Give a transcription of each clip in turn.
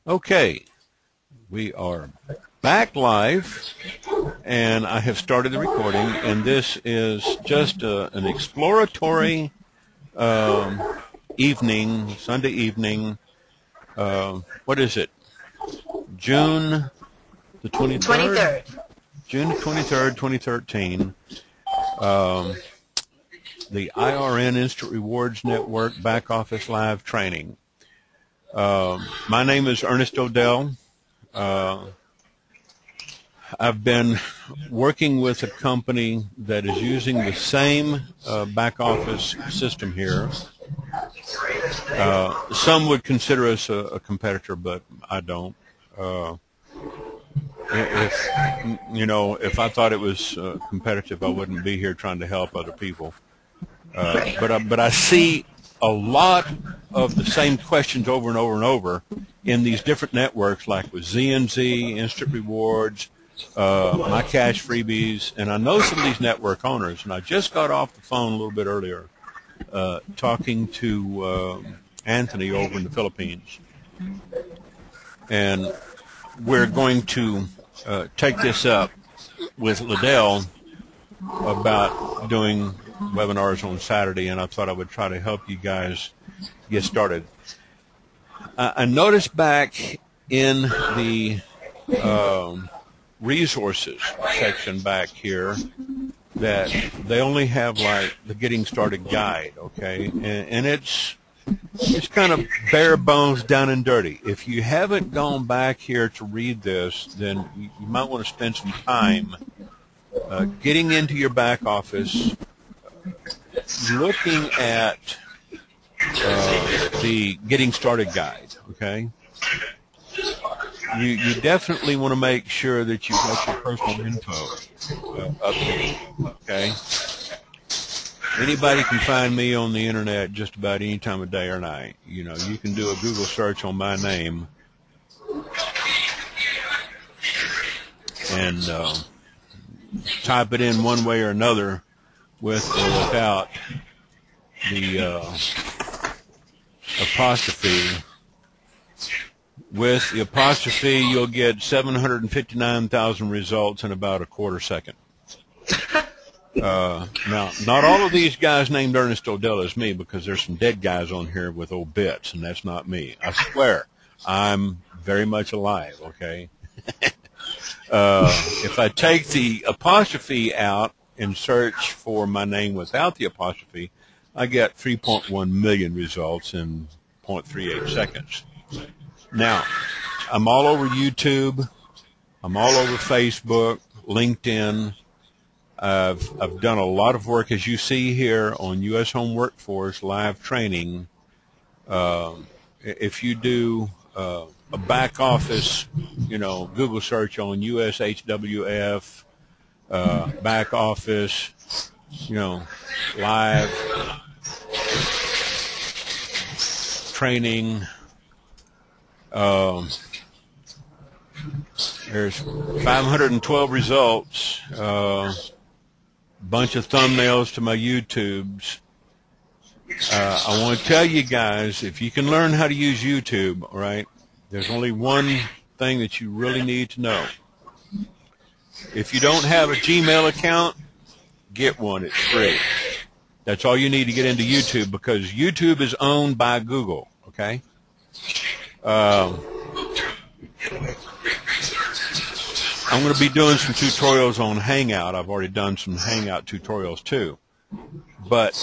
Okay, we are back live, and I have started the recording, and this is just an exploratory evening, Sunday evening. What is it? June the 23rd? June 23rd, 2013. The IRN Instant Rewards Network Back Office Live Training. My name is Ernest ODell. I've been working with a company that is using the same back office system here. Some would consider us a competitor, but I don't. If I thought it was competitive, I wouldn't be here trying to help other people. But I see a lot of the same questions over and over and over in these different networks, like with ZNZ, Instant Rewards, My Cash Freebies, and I know some of these network owners, and I just got off the phone a little bit earlier talking to Anthony over in the Philippines, and we're going to take this up with ODell about doing webinars on Saturday, and I thought I would try to help you guys get started. I noticed back in the resources section back here that they only have like the getting started guide, okay, and it's kind of bare bones, down and dirty. If you haven't gone back here to read this, then you might want to spend some time getting into your back office, looking at the getting started guide, okay? You definitely want to make sure that you've got your personal info updated, okay? Anybody can find me on the internet just about any time of day or night. You know, you can do a Google search on my name and type it in one way or another, with or without the apostrophe. With the apostrophe, you'll get 759,000 results in about a quarter second. Now, not all of these guys named Ernest ODell is me, because there's some dead guys on here with old bits, and that's not me. I swear, I'm very much alive, okay? If I take the apostrophe out and search for my name without the apostrophe, I get 3.1 million results in 0.38 seconds. Now, I'm all over YouTube. I'm all over Facebook, LinkedIn. I've done a lot of work, as you see here, on U.S. Home Workforce live training. If you do a back office, Google search on USHWF, back office, live training. There's 512 results, bunch of thumbnails to my YouTubes. I want to tell you guys, if you can learn how to use YouTube, all right, there's only one thing that you really need to know. If you don't have a Gmail account, get one. It's free. That's all you need to get into YouTube, because YouTube is owned by Google, okay? I'm going to be doing some tutorials on Hangout. I've already done some Hangout tutorials too. But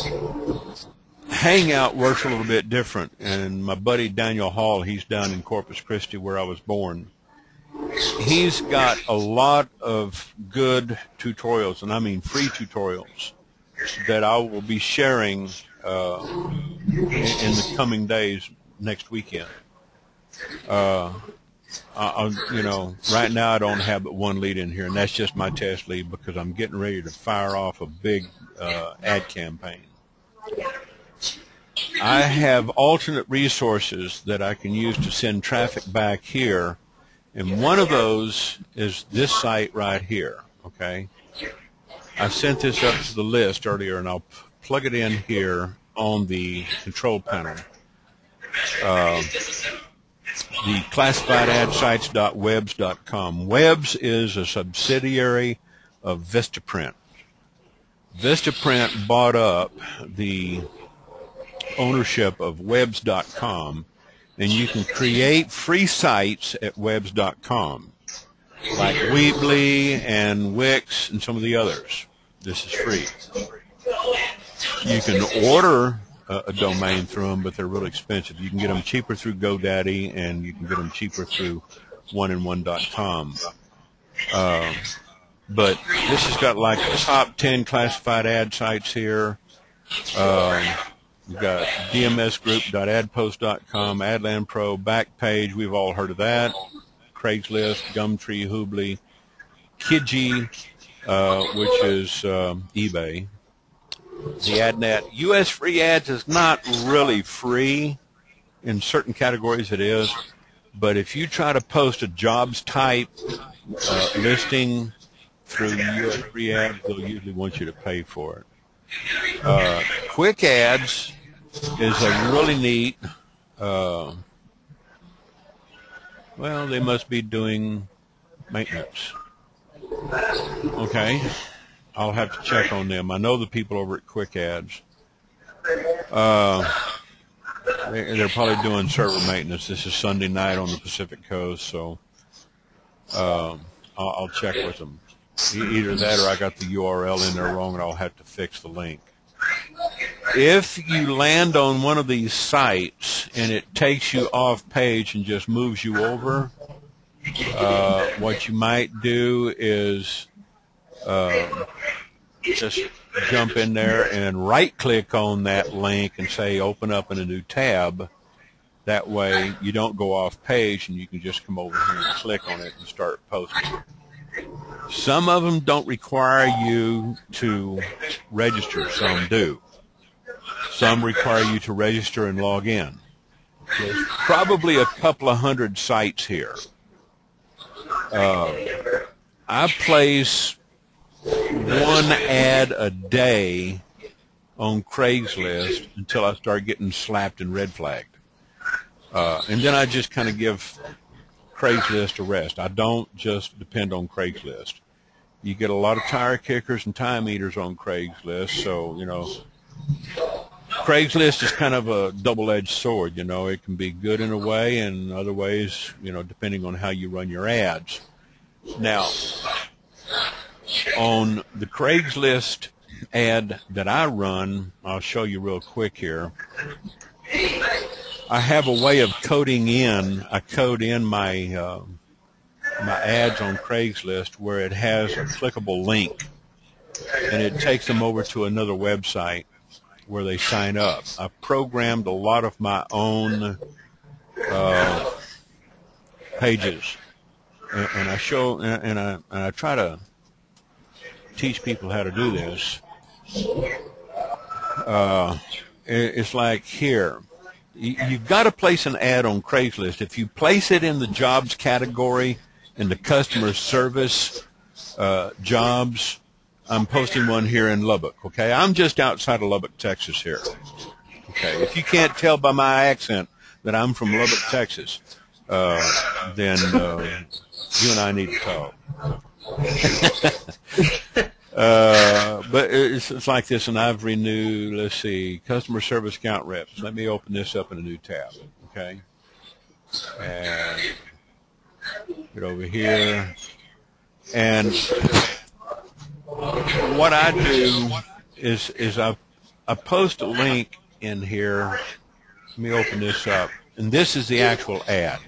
Hangout works a little bit different, and my buddy Daniel Hall, he's down in Corpus Christi where I was born. He's got a lot of good tutorials, and I mean free tutorials, that I will be sharing in the coming days, next weekend. Right now I don't have but one lead in here, and that's just my test lead, because I'm getting ready to fire off a big ad campaign. I have alternate resources that I can use to send traffic back here, and one of those is this site right here, okay? I sent this up to the list earlier, and I'll plug it in here on the control panel. the classifiedadsites.webs.com. Webs is a subsidiary of Vistaprint. Vistaprint bought up the ownership of webs.com, and you can create free sites at webs.com, like Weebly and Wix and some of the others. This is free. You can order a domain through them, but they're really expensive. You can get them cheaper through GoDaddy, and you can get them cheaper through oneandone.com. But this has got like the top 10 classified ad sites here. We've got dmsgroup.adpost.com, Adland Pro, Backpage. We've all heard of that. Craigslist, Gumtree, Hoobly, Kijiji, which is eBay. The AdNet. U.S. free ads is not really free. In certain categories it is. But if you try to post a jobs type listing through U.S. free ads, they'll usually want you to pay for it. Quick ads is a really neat, well, they must be doing maintenance. Okay. I'll have to check on them. I know the people over at Quick Ads. They're probably doing server maintenance. This is Sunday night on the Pacific Coast, so I'll check with them. Either that or I got the URL in there wrong, and I'll have to fix the link. If you land on one of these sites and it takes you off page and just moves you over, what you might do is just jump in there and right-click on that link and say open up in a new tab. That way you don't go off page, and you can just come over here and click on it and start posting. Some of them don't require you to register. Some do. Some require you to register and log in. There's probably a couple of hundred sites here. I place one ad a day on Craigslist until I start getting slapped and red flagged. And then I just kind of give Craigslist a rest. I don't just depend on Craigslist. You get a lot of tire kickers and time eaters on Craigslist, so, you know, Craigslist is kind of a double-edged sword. You know, it can be good in a way, and other ways, you know, depending on how you run your ads. Now, on the Craigslist ad that I run, I'll show you real quick here. I have a way of coding in. I code in my my ads on Craigslist where it has a clickable link, and it takes them over to another website where they sign up. I programmed a lot of my own pages, and I show and I try to teach people how to do this. It's like here. You've got to place an ad on Craigslist. If you place it in the jobs category, in the customer service jobs, I'm posting one here in Lubbock, okay? I'm just outside of Lubbock, Texas here, okay? If you can't tell by my accent that I'm from Lubbock, Texas, then you and I need to talk. But it's like this, and I've renewed, let's see, customer service account reps. Let me open this up in a new tab, okay? And get over here. And what I do is I post a link in here. Let me open this up. And this is the actual ad.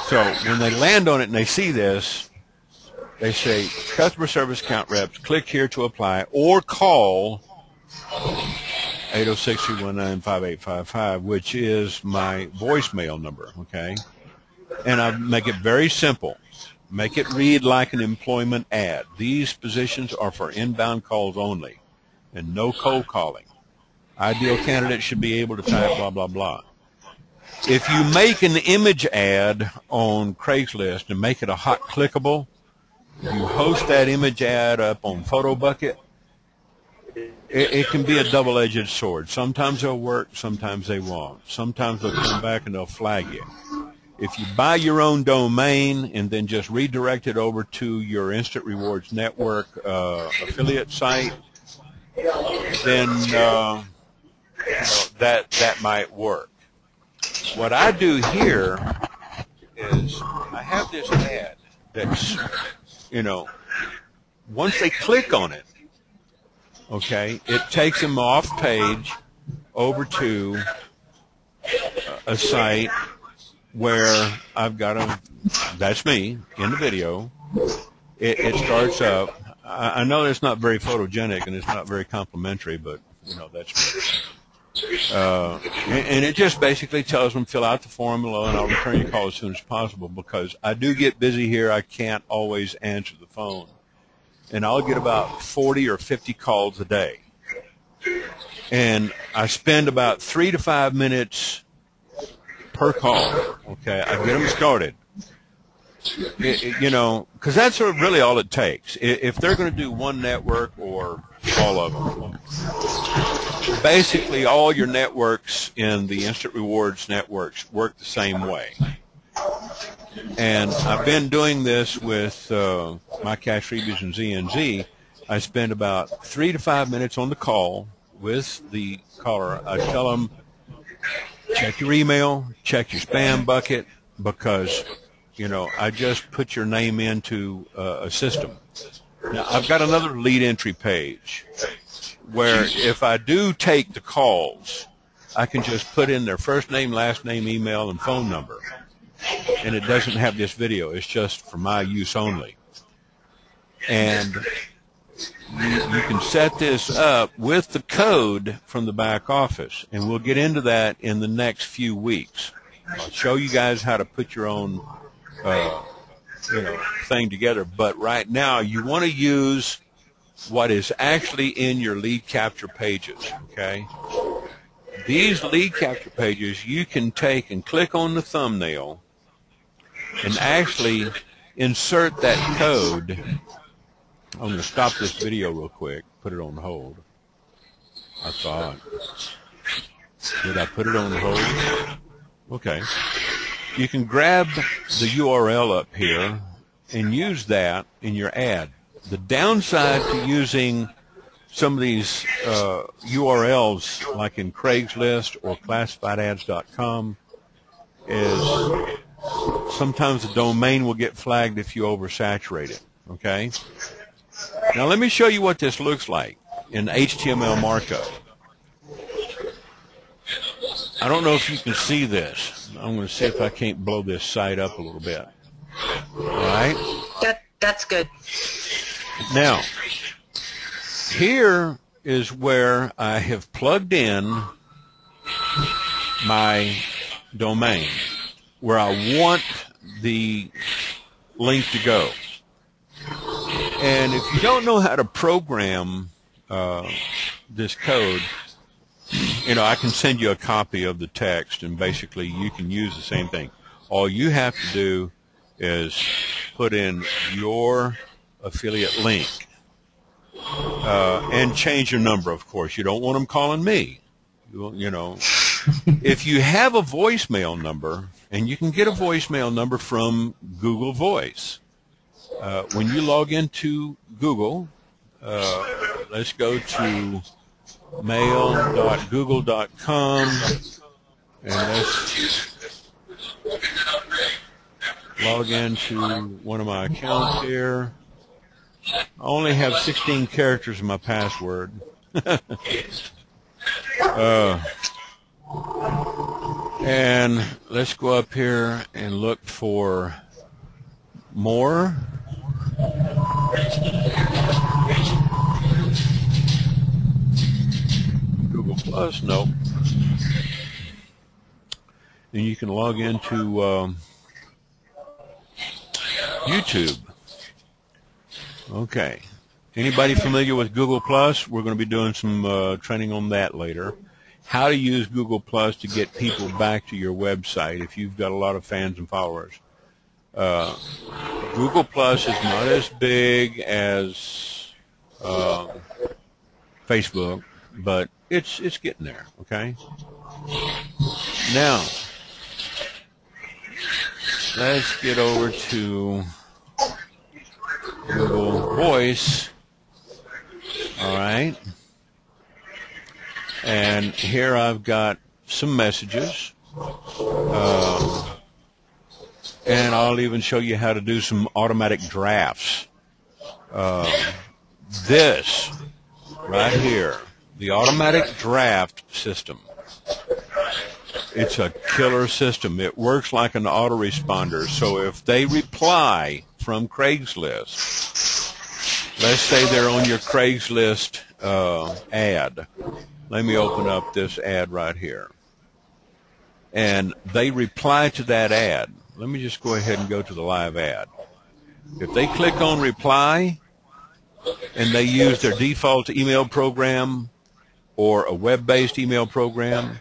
So when they land on it and they see this, they say, customer service account reps, click here to apply, or call 806-319-5855, which is my voicemail number, okay? And I make it very simple. Make it read like an employment ad. These positions are for inbound calls only and no cold calling. Ideal candidates should be able to type blah, blah, blah. If you make an image ad on Craigslist and make it a hot clickable, you host that image ad up on PhotoBucket, it can be a double-edged sword. Sometimes they'll work, sometimes they won't. Sometimes they'll come back and they'll flag you. If you buy your own domain and then just redirect it over to your Instant Rewards Network affiliate site, then that might work. What I do here is I have this ad that's, once they click on it, okay, it takes them off page over to a site where I've got that's me in the video. It starts up. I know it's not very photogenic and it's not very complimentary, but that's me. And it just basically tells them fill out the form below and I'll return your call as soon as possible, because I do get busy here. I can't always answer the phone, and I'll get about 40 or 50 calls a day, and I spend about 3 to 5 minutes per call. Okay, I get them started. Because that's really all it takes. If they're going to do one network or all of them, basically all your networks in the Instant Rewards networks work the same way. And I've been doing this with my Cash Freebies and ZNZ. I spend about 3 to 5 minutes on the call with the caller. I tell them, check your email, check your spam bucket, because I just put your name into a system. Now, I've got another lead entry page where if I do take the calls, I can just put in their first name, last name, email, and phone number. And it doesn't have this video. It's just for my use only. And you can set this up with the code from the back office, and we'll get into that in the next few weeks. I'll show you guys how to put your own thing together. But right now, you want to use what is actually in your lead capture pages, okay? These lead capture pages, you can take and click on the thumbnail and actually insert that code. I'm going to stop this video real quick, put it on hold. I thought. Did I put it on hold? Okay. You can grab the URL up here and use that in your ad. The downside to using some of these URLs, like in Craigslist or classifiedads.com, is sometimes the domain will get flagged if you oversaturate it, okay? Now let me show you what this looks like in HTML markup. I don't know if you can see this. I'm going to see if I can't blow this site up a little bit. All right? That's good. Now, here is where I have plugged in my domain, where I want the link to go. And if you don't know how to program this code, I can send you a copy of the text, and basically you can use the same thing. All you have to do is put in your affiliate link and change your number, of course. You don't want them calling me. If you have a voicemail number, and you can get a voicemail number from Google Voice. When you log into Google, let's go to mail.google.com, and let's log into one of my accounts here. I only have 16 characters in my password. And let's go up here and look for more. Google Plus, nope. And you can log into YouTube. Okay. Anybody familiar with Google Plus? We're going to be doing some training on that later. How to use Google Plus to get people back to your website if you've got a lot of fans and followers. Google Plus is not as big as Facebook, but it's getting there, okay? Now, let's get over to Google Voice. All right. And here I've got some messages. And I'll even show you how to do some automatic drafts. This right here, the automatic draft system, it's a killer system. It works like an autoresponder. So if they reply from Craigslist, let's say they're on your Craigslist ad. Let me open up this ad right here. And they reply to that ad. Let me just go ahead and go to the live ad. If they click on reply and they use their default email program or a web-based email program,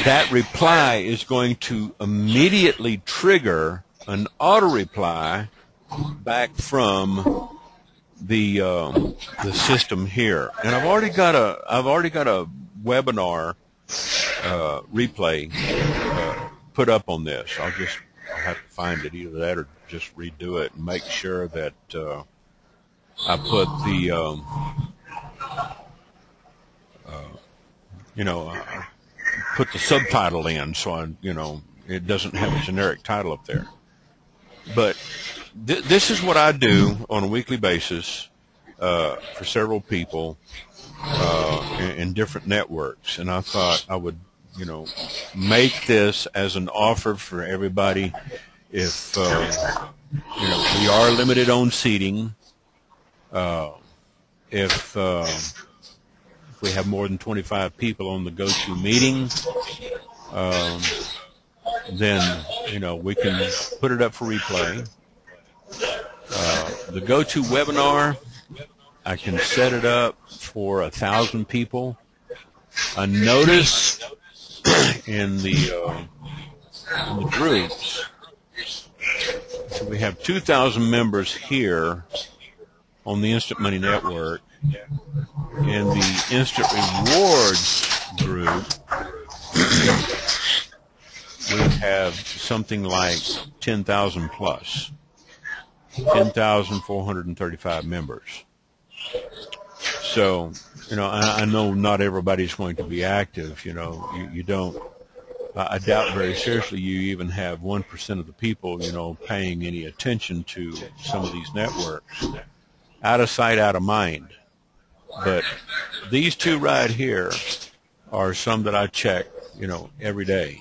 that reply is going to immediately trigger an auto reply back from the system here. And I've already got a webinar replay put up on this. I'll have to find it, either that or just redo it and make sure that I put the put the subtitle in, so it doesn't have a generic title up there. But this is what I do on a weekly basis for several people in different networks, and I thought I would, make this as an offer for everybody. If we are limited on seating, if we have more than 25 people on the go-to meeting, then we can put it up for replay. The go-to webinar, I can set it up for 1,000 people. I notice in the groups, so we have 2,000 members here on the Instant Money Network. In the Instant Rewards group, we have something like 10,000 plus, 10,435 members. So, I know not everybody's going to be active. You don't. I doubt very seriously you even have 1% of the people, paying any attention to some of these networks. Out of sight, out of mind. But these two right here are some that I check, every day.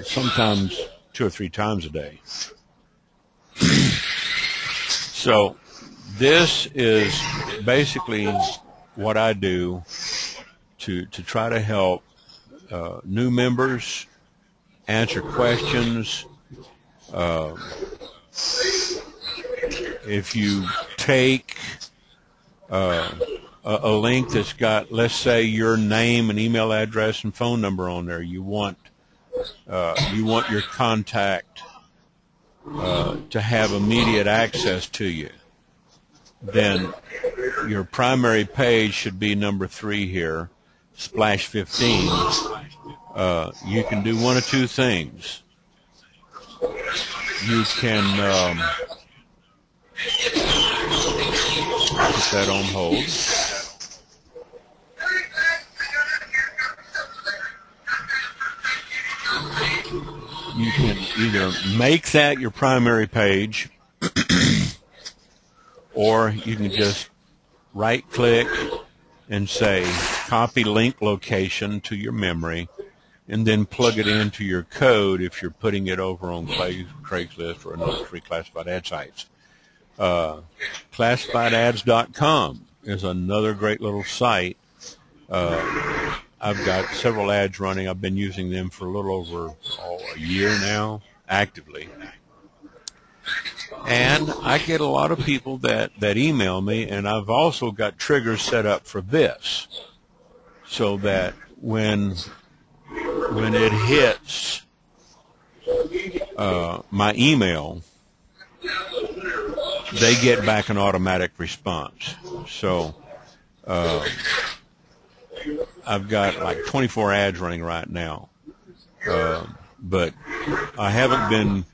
Sometimes 2 or 3 times a day. So this is basically what I do to try to help new members answer questions. If you take a link that's got, let's say, your name and email address and phone number on there, you want your contact to have immediate access to you, then your primary page should be number 3 here, splash 15. You can do one of two things. You can put that on hold. You can either make that your primary page, or you can just right-click and say copy link location to your memory, and then plug it into your code if you're putting it over on Craigslist or another free classified ad sites. Classifiedads.com is another great little site. I've got several ads running. I've been using them for a little over a year now, actively. And I get a lot of people that email me, and I've also got triggers set up for this, so that when it hits my email, they get back an automatic response. So I've got like 24 ads running right now. But I haven't been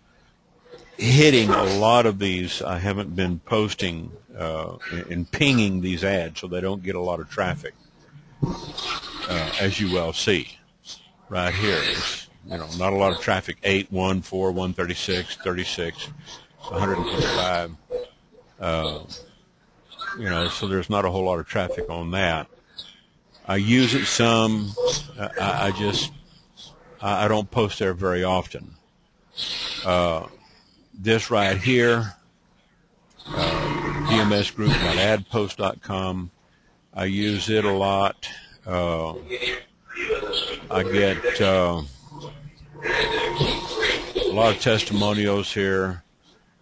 hitting a lot of these. I haven't been posting and pinging these ads, so they don't get a lot of traffic, as you well see right here. It's, not a lot of traffic. 8, 1, 4, 136, 36, 125. So there's not a whole lot of traffic on that. I use it some. I don't post there very often. This right here, dmsgroup.adpost.com, I use it a lot. I get a lot of testimonials here.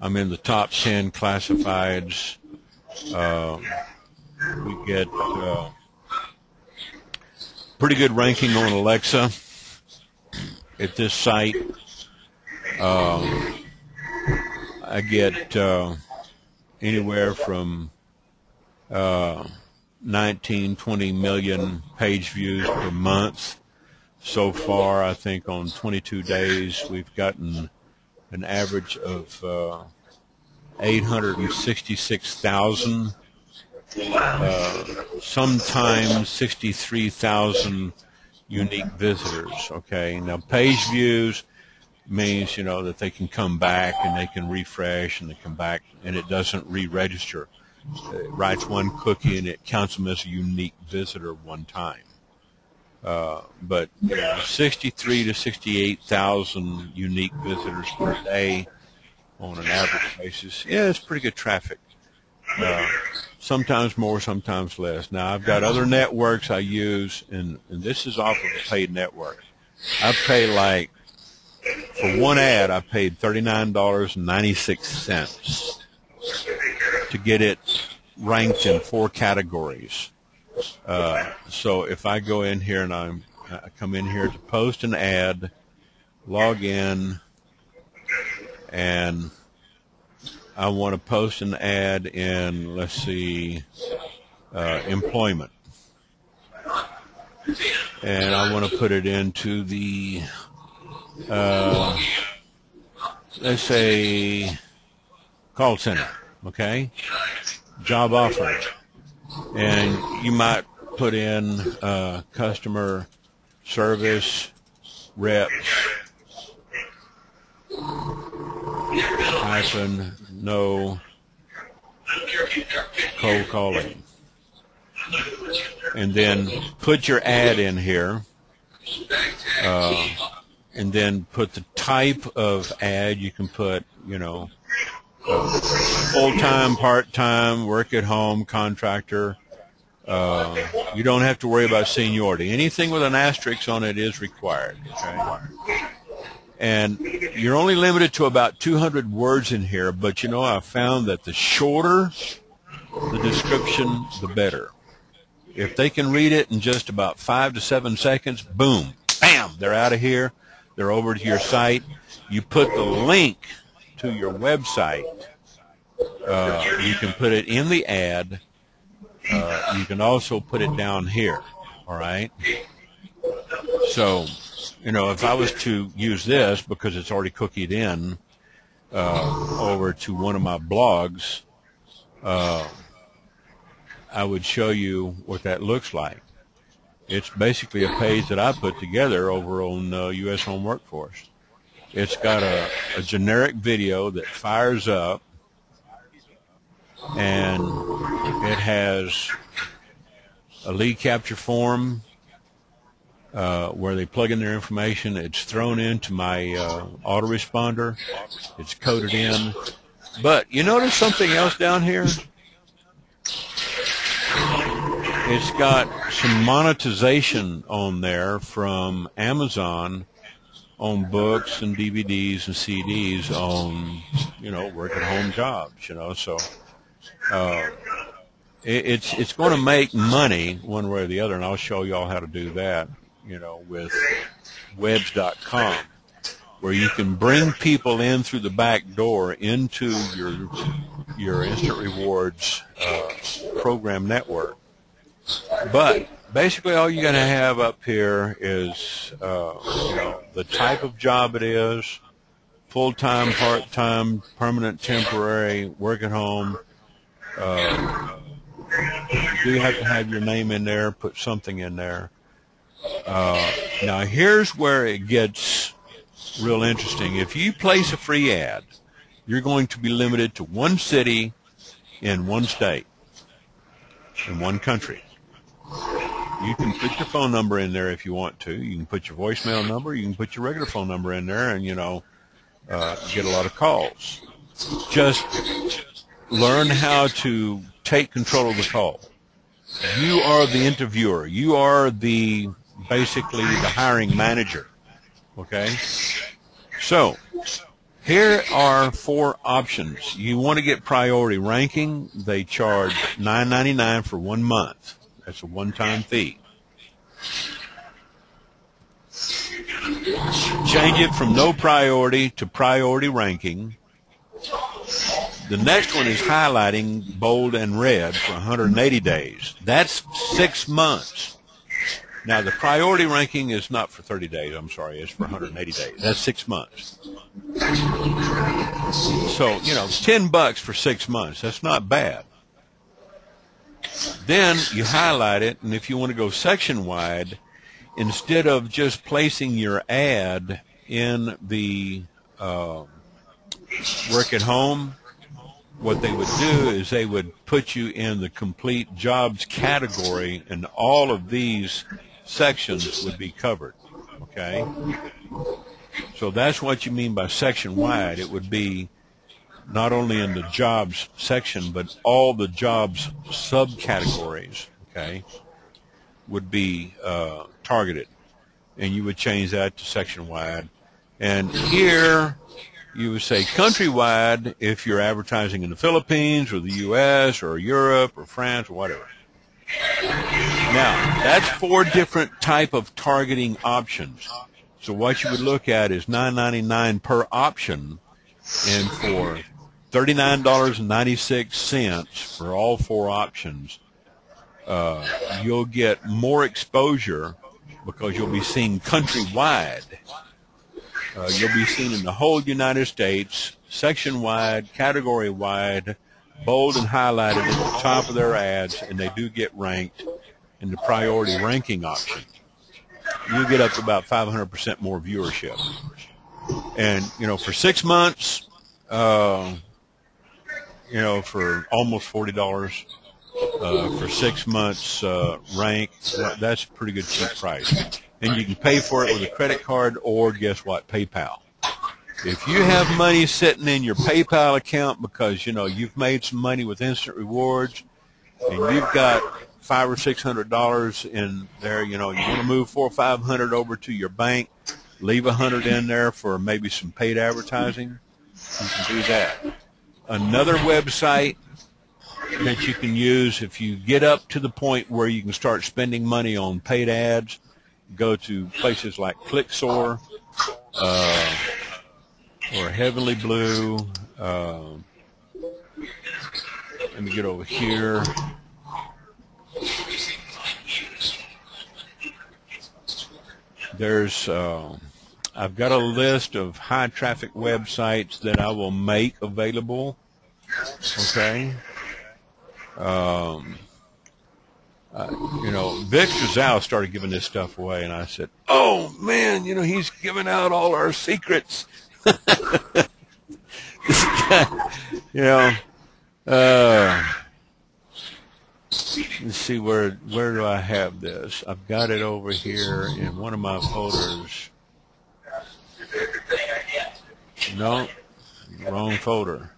I'm in the top 10 classifieds. We get pretty good ranking on Alexa at this site. I get anywhere from 19, 20 million page views per month. So far, I think on 22 days, we've gotten an average of 866,000, sometimes 63,000 unique visitors. Okay, now page views means that they can come back and they can refresh and they come back and it doesn't re-register. It writes one cookie and it counts them as a unique visitor one time. But 63 to 68,000 unique visitors per day on an average basis. Yeah, it's pretty good traffic. Sometimes more, sometimes less. Now, I've got other networks I use, and this is off of a paid network. I pay for one ad, I paid $39.96 to get it ranked in 4 categories. So if I go in here and I come in here to post an ad, log in, and I want to post an ad in, let's see, employment. And I want to put it into the, let's say, call center, okay? Job offering. And you might put in customer service reps no cold calling, and then put your ad in here, and then put the type of ad. You can put full-time, part-time, work at home, contractor. You don't have to worry about seniority. Anything with an asterisk on it is required. Okay? And you're only limited to about 200 words in here, but I found that the shorter the description, the better. If they can read it in just about 5 to 7 seconds, boom, bam, they're out of here. They're over to your site. You put the link to your website. You can put it in the ad. You can also put it down here, all right? So, if I was to use this, because it's already cookied in, over to one of my blogs, I would show you what that looks like. It's basically a page that I put together over on U.S. Home Workforce. It's got a generic video that fires up, and it has a lead capture form where they plug in their information. It's thrown into my autoresponder. It's coded in. But you notice something else down here? It's got some monetization on there from Amazon on books and DVDs and CDs on, work-at-home jobs, so it's going to make money one way or the other, and I'll show you all how to do that, with webs.com, where you can bring people in through the back door into your Instant Rewards program network. But basically all you got to have up here is the type of job it is, full-time, part-time, permanent, temporary, work at home. You do have to have your name in there, put something in there. Now here's where it gets real interesting. If you place a free ad, you're going to be limited to one city in one state, in one country. You can put your phone number in there if you want to. You can put your voicemail number. You can put your regular phone number in there and, get a lot of calls. Just learn how to take control of the call. You are the interviewer. You are basically the hiring manager. Okay? So, here are 4 options. You want to get priority ranking. They charge $9.99 for 1 month. That's a one-time fee. Change it from no priority to priority ranking. The next one is highlighting bold and red for 180 days. That's 6 months. Now, the priority ranking is not for 30 days. I'm sorry. It's for 180 days. That's 6 months. So, $10 for 6 months. That's not bad. Then you highlight it, and if you want to go section-wide, instead of just placing your ad in the work at home, what they would do is they would put you in the complete jobs category, and all of these sections would be covered. Okay? So that's what you mean by section-wide. It would be not only in the jobs section, but all the jobs subcategories, okay, would be targeted. And you would change that to section-wide. And here you would say countrywide if you're advertising in the Philippines or the U.S. or Europe or France or whatever. Now, that's 4 different type of targeting options. So what you would look at is $9.99 per option, and for $39.96 for all 4 options, you'll get more exposure because you'll be seen countrywide. You'll be seen in the whole United States, section-wide, category-wide, bold and highlighted at the top of their ads, and they do get ranked in the priority ranking option. You get up to about 500% more viewership. And, for 6 months, for almost $40 for 6 months rank, that's a pretty good cheap price. And you can pay for it with a credit card or, guess what, PayPal. If you have money sitting in your PayPal account because, you've made some money with instant rewards and you've got $500 or $600 in there, you want to move $400 or $500 over to your bank, leave $100 in there for maybe some paid advertising, you can do that. Another website that you can use if you get up to the point where you can start spending money on paid ads, go to places like ClickSource or Heavenly Blue. Let me get over here. There's I've got a list of high traffic websites that I will make available. Okay. Vic Chazal started giving this stuff away, and I said, "Oh man, he's giving out all our secrets." This guy, let's see, where do I have this? I've got it over here in one of my folders. No, wrong folder.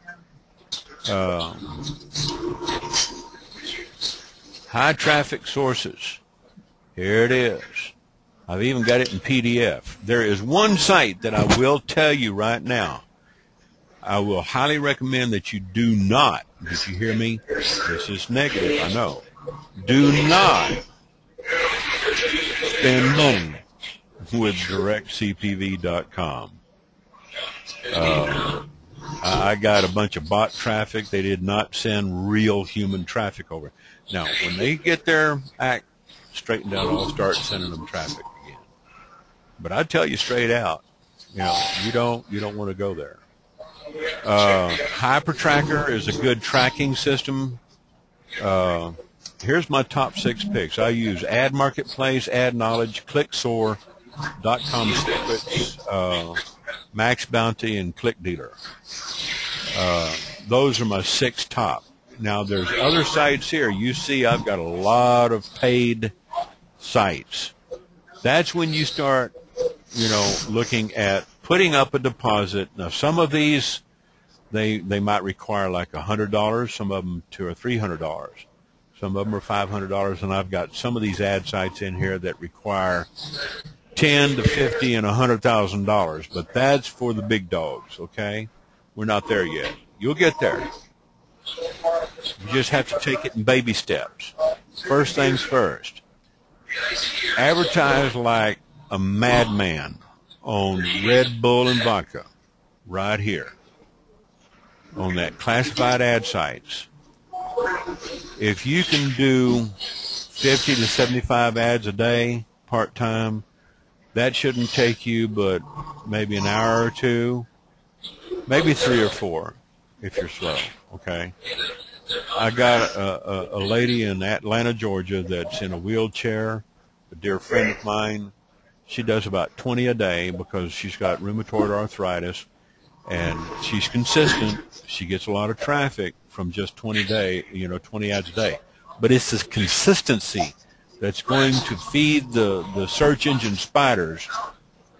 High traffic sources. Here it is. I've even got it in PDF. There is one site that I will tell you right now. I will highly recommend that you do not, did you hear me? This is negative, I know. Do not spend money with directcpv.com. I got a bunch of bot traffic. They did not send real human traffic over. Now, when they get their act straightened out, I'll start sending them traffic again. But I tell you straight out, you know, you don't want to go there. HyperTracker is a good tracking system. Here's my top 6 picks. I use Ad Marketplace, Ad Knowledge, ClickSoar.com Secrets, Max Bounty, and ClickDealer. Those are my 6 top. Now, there's other sites here. You see I've got a lot of paid sites. That's when you start, you know, looking at putting up a deposit. Now, some of these, they might require like $100, some of them $200 or $300. Some of them are $500, and I've got some of these ad sites in here that require $10 to $50 and $100,000. But that's for the big dogs, okay? We're not there yet. You'll get there. You just have to take it in baby steps. First things first. Advertise like a madman on Red Bull and vodka right here on that classified ad sites. If you can do 50 to 75 ads a day part-time, that shouldn't take you but maybe an hour or 2, maybe 3 or 4 if you're slow, okay? I got a lady in Atlanta, Georgia that's in a wheelchair, a dear friend of mine. She does about 20 a day because she's got rheumatoid arthritis, and she's consistent. She gets a lot of traffic from just 20 ads a day. But it's this consistency that's going to feed the search engine spiders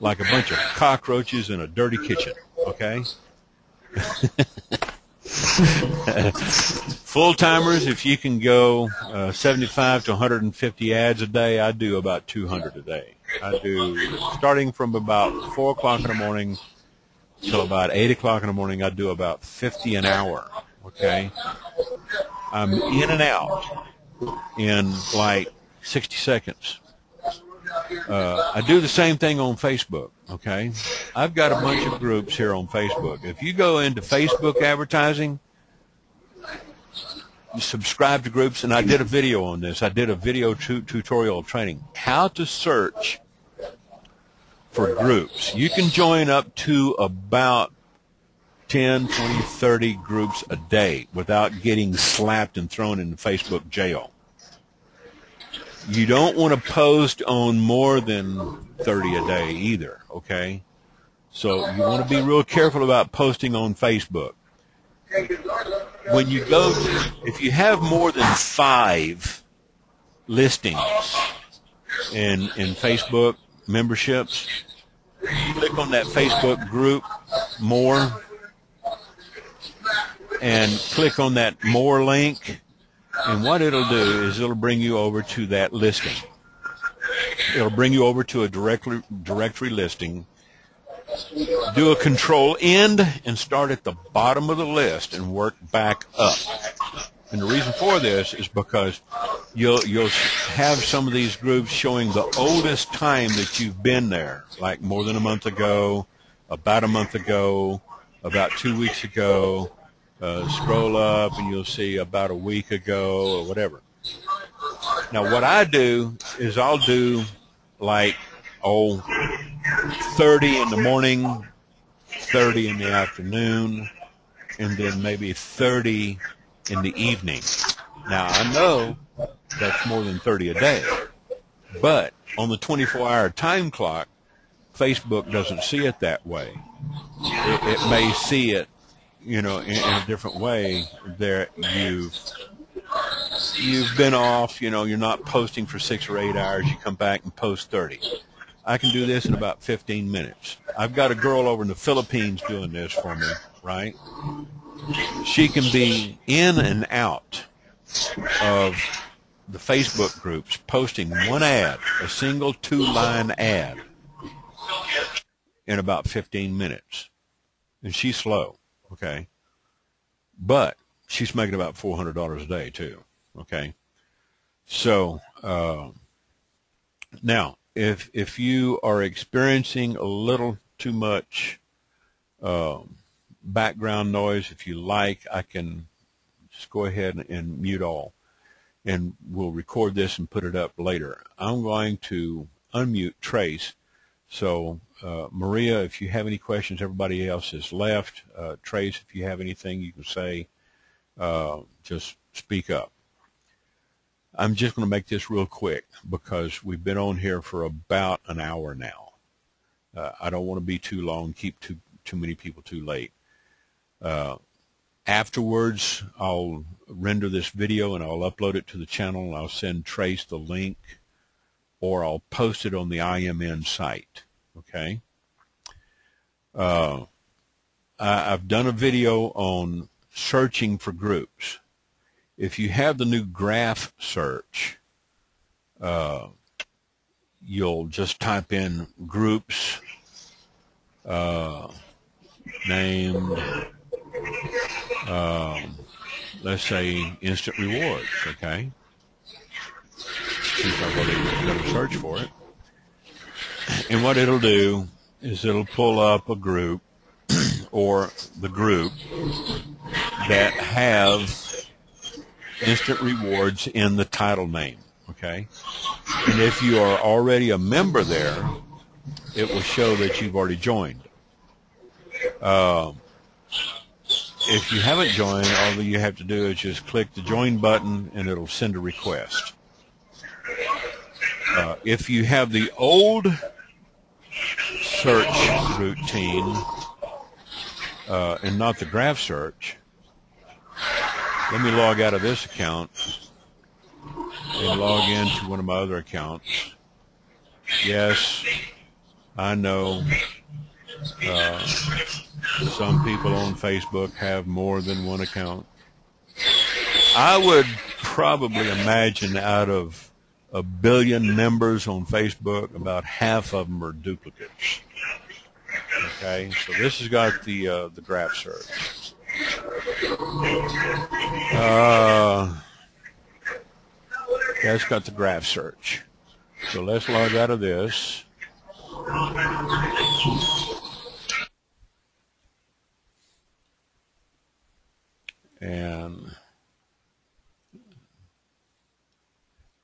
like a bunch of cockroaches in a dirty kitchen, okay? Full-timers, if you can go 75 to 150 ads a day, I do about 200 a day. I do, starting from about 4 o'clock in the morning till about 8 o'clock in the morning, I do about 50 an hour, okay? I'm in and out in like 60 seconds. I do the same thing on Facebook, okay? I've got a bunch of groups here on Facebook. If you go into Facebook advertising, you subscribe to groups, and I did a video on this. I did a video tutorial training, how to search for groups. You can join up to about 10, 20, 30 groups a day without getting slapped and thrown in Facebook jail. You don't want to post on more than 30 a day either, okay? So you want to be real careful about posting on Facebook. When you go to, if you have more than 5 listings in Facebook memberships, click on that Facebook group, more, and click on that more link. And what it'll do is it'll bring you over to that listing. It'll bring you over to a directory listing. Do a control end and start at the bottom of the list and work back up. And the reason for this is because you'll have some of these groups showing the oldest time that you've been there, like more than a month ago, about a month ago, about 2 weeks ago. Scroll up and you'll see about a week ago or whatever. Now what I do is I'll do like 30 in the morning, 30 in the afternoon, and then maybe 30 in the evening. Now I know that's more than 30 a day, but on the 24-hour time clock, Facebook doesn't see it that way. It may see it, you know, in a different way. There you've been off, you know, you're not posting for 6 or 8 hours, you come back and post 30. I can do this in about 15 minutes. I've got a girl over in the Philippines doing this for me, right? She can be in and out of the Facebook groups posting one ad, a single 2-line ad, in about 15 minutes. And she's slow. Okay, but she's making about $400 a day too. Okay, so now if you are experiencing a little too much background noise, if you like, I can just go ahead and mute all. and we'll record this and put it up later. I'm going to unmute Trace. So Maria, if you have any questions, everybody else has left. Trace, if you have anything you can say, just speak up. I'm just going to make this real quick because we've been on here for about an hour now. I don't want to be too long, keep too many people too late. Afterwards, I'll render this video and I'll upload it to the channel, and I'll send Trace the link, or I'll post it on the IMN site. Okay. I've done a video on searching for groups. If you have the new graph search, you'll just type in groups named, let's say, instant rewards, okay? Since I've already done a search for it. And what it'll do is it'll pull up a group or the group that have instant rewards in the title name, okay? And if you are already a member there, it will show that you've already joined. If you haven't joined, all you have to do is just click the join button and it'll send a request. If you have the old search routine and not the graph search, let me log out of this account and log into one of my other accounts. Yes, I know some people on Facebook have more than one account. I would probably imagine out of 1 billion members on Facebook, about half of them are duplicates. Okay, so this has got the graph search. That's got the graph search. So let's log out of this. And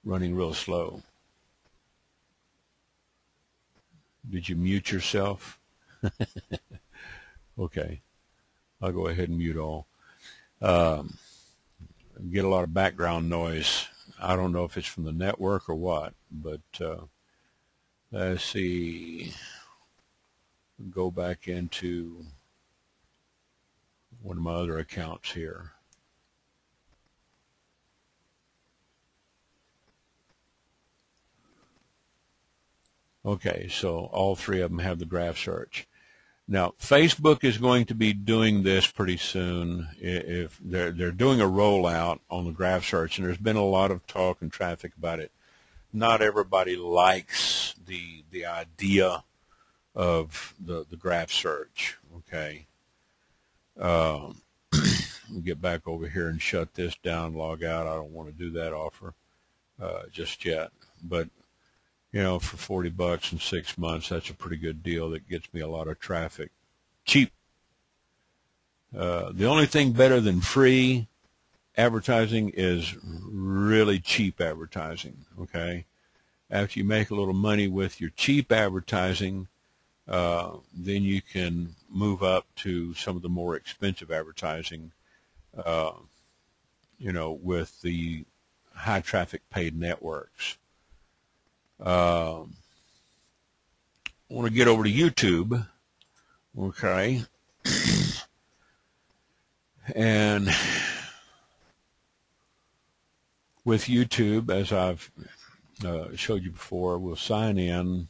running real slow. Did you mute yourself? Okay. I'll go ahead and mute all. Get a lot of background noise. I don't know if it's from the network or what, but let's see. Go back into one of my other accounts here. Okay, so all three of them have the graph search. Now, Facebook is going to be doing this pretty soon. If they're doing a rollout on the graph search, and there's been a lot of talk and traffic about it. Not everybody likes the idea of the graph search. Okay, we'll get back over here and shut this down, log out. I don't want to do that offer just yet, but you know, for $40 in 6 months, that's a pretty good deal. That gets me a lot of traffic. Cheap. The only thing better than free advertising is really cheap advertising, okay? After you make a little money with your cheap advertising, then you can move up to some of the more expensive advertising, you know, with the high traffic paid networks. I want to get over to YouTube, okay, and with YouTube, as I've showed you before, we'll sign in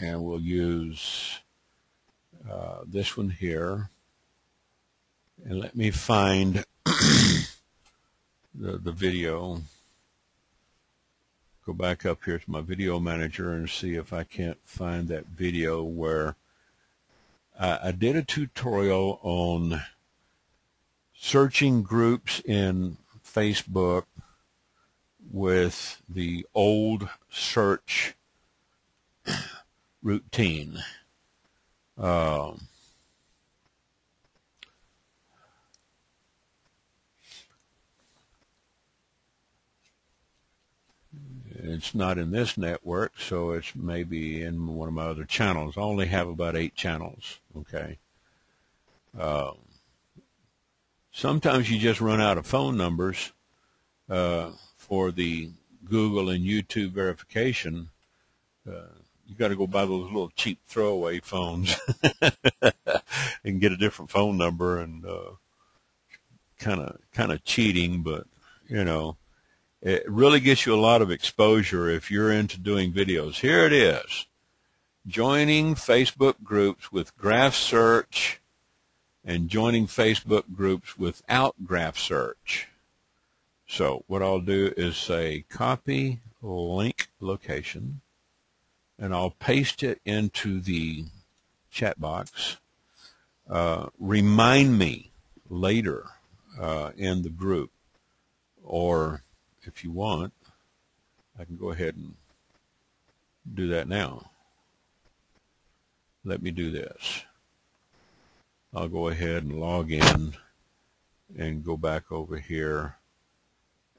and we'll use this one here, and let me find the video. Go back up here to my video manager and see if I can't find that video where I did a tutorial on searching groups in Facebook with the old search routine. It's not in this network, so it's maybe in one of my other channels. I only have about 8 channels, okay? Sometimes you just run out of phone numbers for the Google and YouTube verification. You got to go buy those little cheap throwaway phones and get a different phone number, and kind of cheating, but you know, it really gets you a lot of exposure if you're into doing videos. Here it is: joining Facebook groups with graph search and joining Facebook groups without graph search. So what I'll do is say copy link location, and I'll paste it into the chat box. Remind me later in the group, or if you want, I can go ahead and do that now. Let me do this. I'll go ahead and log in and go back over here,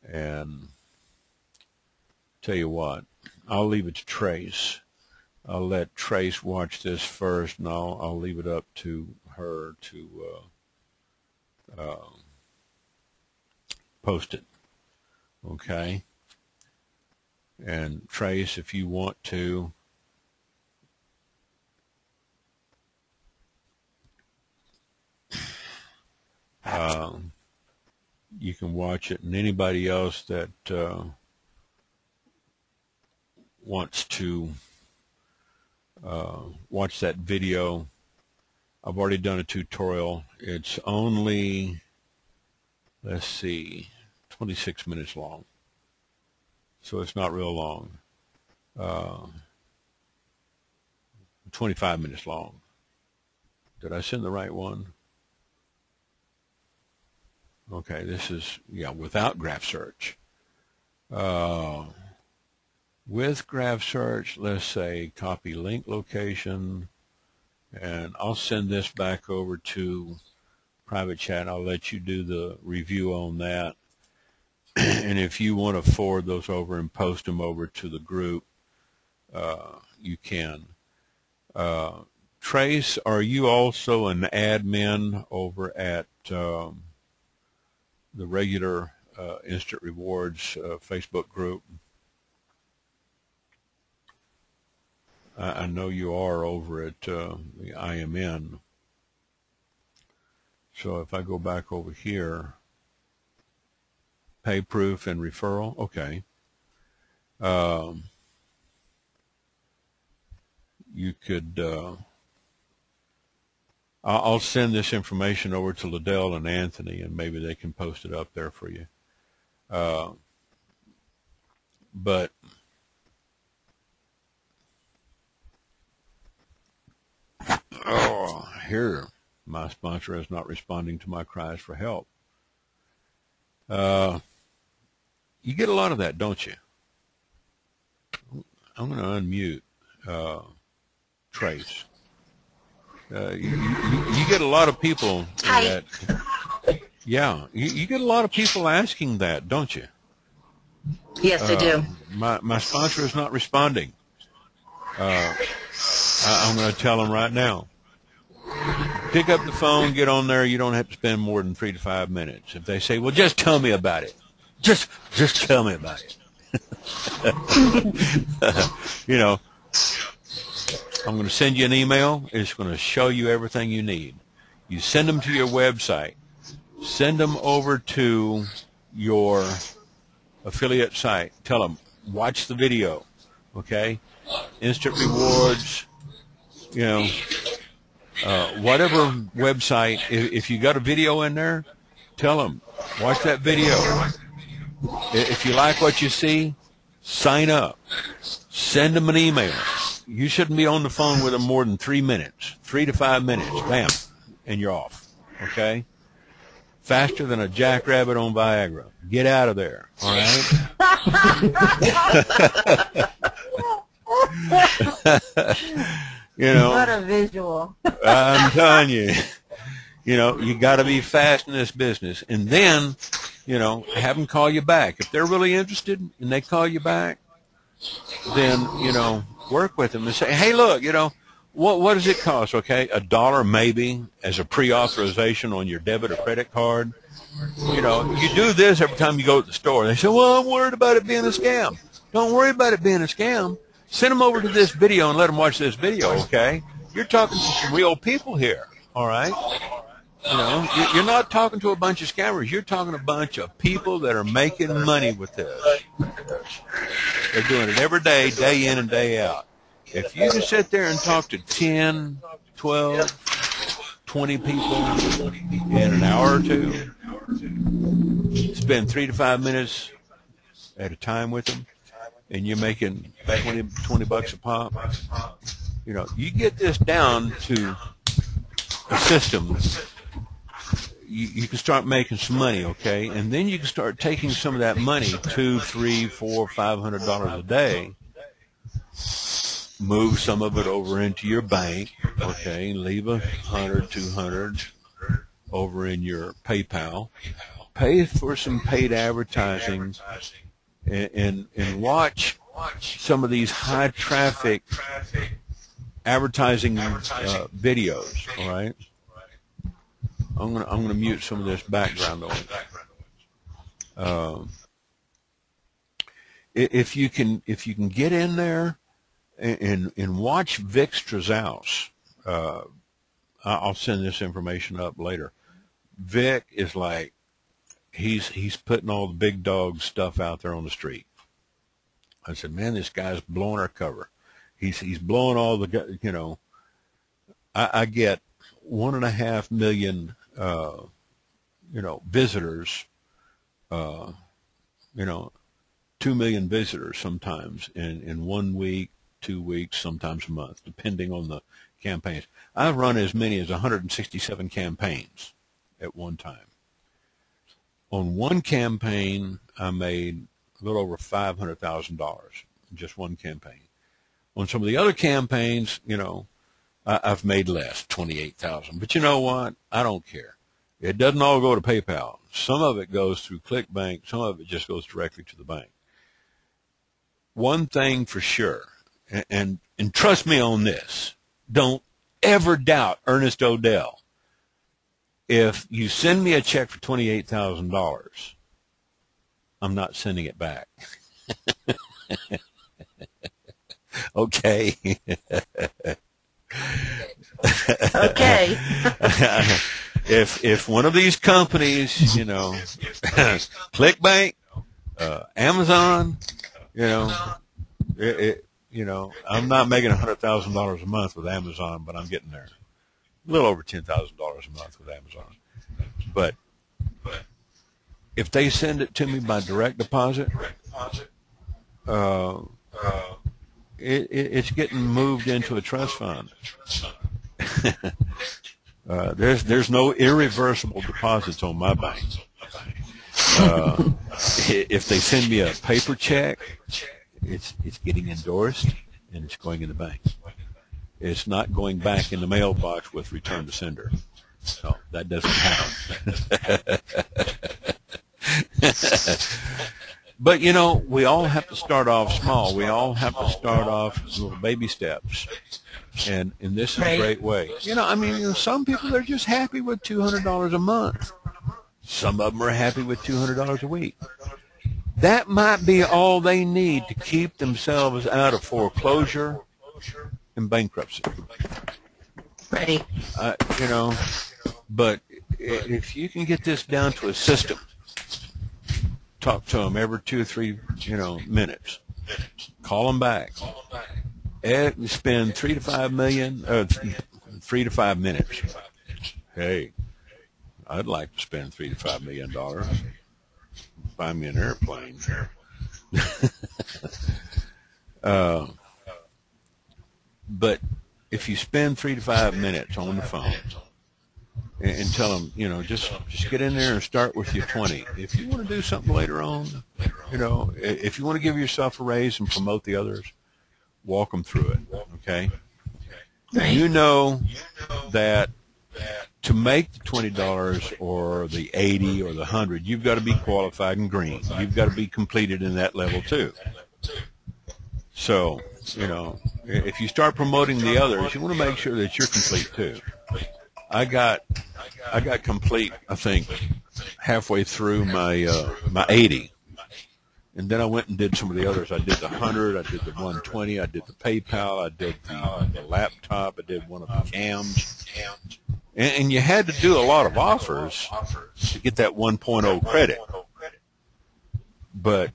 and tell you what, I'll leave it to Trace. I'll let Trace watch this first, and I'll leave it up to her to post it. Okay? And Trace, if you want to, you can watch it, and anybody else that wants to watch that video, I've already done a tutorial. It's only, let's see, 26 minutes long, so it's not real long. 25 minutes long. Did I send the right one? Okay, this is, yeah, without graph search. With graph search, let's say copy link location, and I'll send this back over to private chat. I'll let you do the review on that. And if you want to forward those over and post them over to the group, you can. Trace, are you also an admin over at the regular Instant Rewards Facebook group? I know you are over at the IMN. So if I go back over here, pay proof and referral, okay. You could, I'll send this information over to Liddell and Anthony, and maybe they can post it up there for you. But here, my sponsor is not responding to my cries for help. You get a lot of that, don't you? I'm going to unmute Trace. You get a lot of people that, yeah, you get a lot of people asking that, don't you? Yes, I do. My sponsor is not responding. I'm going to tell them right now. Pick up the phone, get on there. You don't have to spend more than 3 to 5 minutes. If they say, well, just tell me about it. Just tell me about it. You know, I'm going to send you an email. It's going to show you everything you need. You send them to your website. Send them over to your affiliate site. Tell them, watch the video, okay? Instant Rewards, you know, whatever website. If you got a video in there, tell them, watch that video. If you like what you see, sign up. Send them an email. You shouldn't be on the phone with them more than 3 minutes, 3 to 5 minutes, bam, and you're off, okay? Faster than a jackrabbit on Viagra. Get out of there, all right? You know, what a visual. I'm telling you, you know, you got to be fast in this business. And then, you know, have them call you back. If they're really interested and they call you back, then, you know, work with them and say, hey, look, you know, what does it cost, okay? $1 maybe as a pre-authorization on your debit or credit card. You know, you do this every time you go to the store. They say, well, I'm worried about it being a scam. Don't worry about it being a scam. Send them over to this video and let them watch this video, okay? You're talking to some real people here, all right? You know, you're not talking to a bunch of scammers. You're talking to a bunch of people that are making money with this. They're doing it every day, day in and day out. If you can sit there and talk to 10, 12, 20 people in an hour or two, spend 3 to 5 minutes at a time with them, and you're making 20 bucks a pop, you know, you get this down to a system, you can start making some money, okay? And then you can start taking some of that money, $200, $300, $400, $500 a day, move some of it over into your bank, okay? Leave $100, $200 over in your PayPal. Pay for some paid advertising, and watch some of these high traffic advertising videos. All right, I'm gonna mute some of this background noise. If you can get in there and watch Vic Strazaus, I'll send this information up later. Vic is like, he's putting all the big dog stuff out there on the street. I said, man, this guy's blowing our cover. He's blowing all the, you know, I get 1.5 million, you know, visitors, you know, 2 million visitors sometimes in 1 week, 2 weeks, sometimes a month, depending on the campaigns. I've run as many as 167 campaigns at one time. On one campaign, I made a little over $500,000, just one campaign. On some of the other campaigns, you know, I've made less, 28,000. But you know what? I don't care. It doesn't all go to PayPal. Some of it goes through ClickBank. Some of it just goes directly to the bank. One thing for sure, and trust me on this, don't ever doubt Ernest ODell. If you send me a check for $28,000, I'm not sending it back. Okay. Okay. If one of these companies, you know, ClickBank, Amazon, you know, you know, I'm not making $100,000 a month with Amazon, but I'm getting there. A little over $10,000 a month with Amazon. But if they send it to me by direct deposit, it's getting moved into a trust fund. There's no irreversible deposits on my bank. If they send me a paper check, it's getting endorsed and it's going in the bank. It's not going back in the mailbox with return to sender. No, that doesn't happen. But, you know, we all have to start off small. We all have to start off little baby steps. And this is a great way. You know, I mean, you know, some people are just happy with $200 a month. Some of them are happy with $200 a week. That might be all they need to keep themselves out of foreclosure and bankruptcy. Right. You know, but if you can get this down to a system, talk to them every 2 or 3, you know, minutes. Call them back. And spend 3 to 5 million, 3 to 5 minutes. Hey, I'd like to spend $3 to $5 million. Buy me an airplane. But if you spend 3 to 5 minutes on the phone and tell them, you know, just get in there and start with your 20. If you want to do something later on, you know, if you want to give yourself a raise and promote the others, walk them through it, okay? Right. You know that to make the $20 or the 80 or the 100, you've got to be qualified and green. You've got to be completed in that level too. So, you know, if you start promoting the others, you want to make sure that you're complete too. I got complete, I think, halfway through my 80. And then I went and did some of the others. I did the 100, I did the 120, I did the PayPal, I did the laptop, I did one of the cams. And you had to do a lot of offers to get that 1.0 credit. But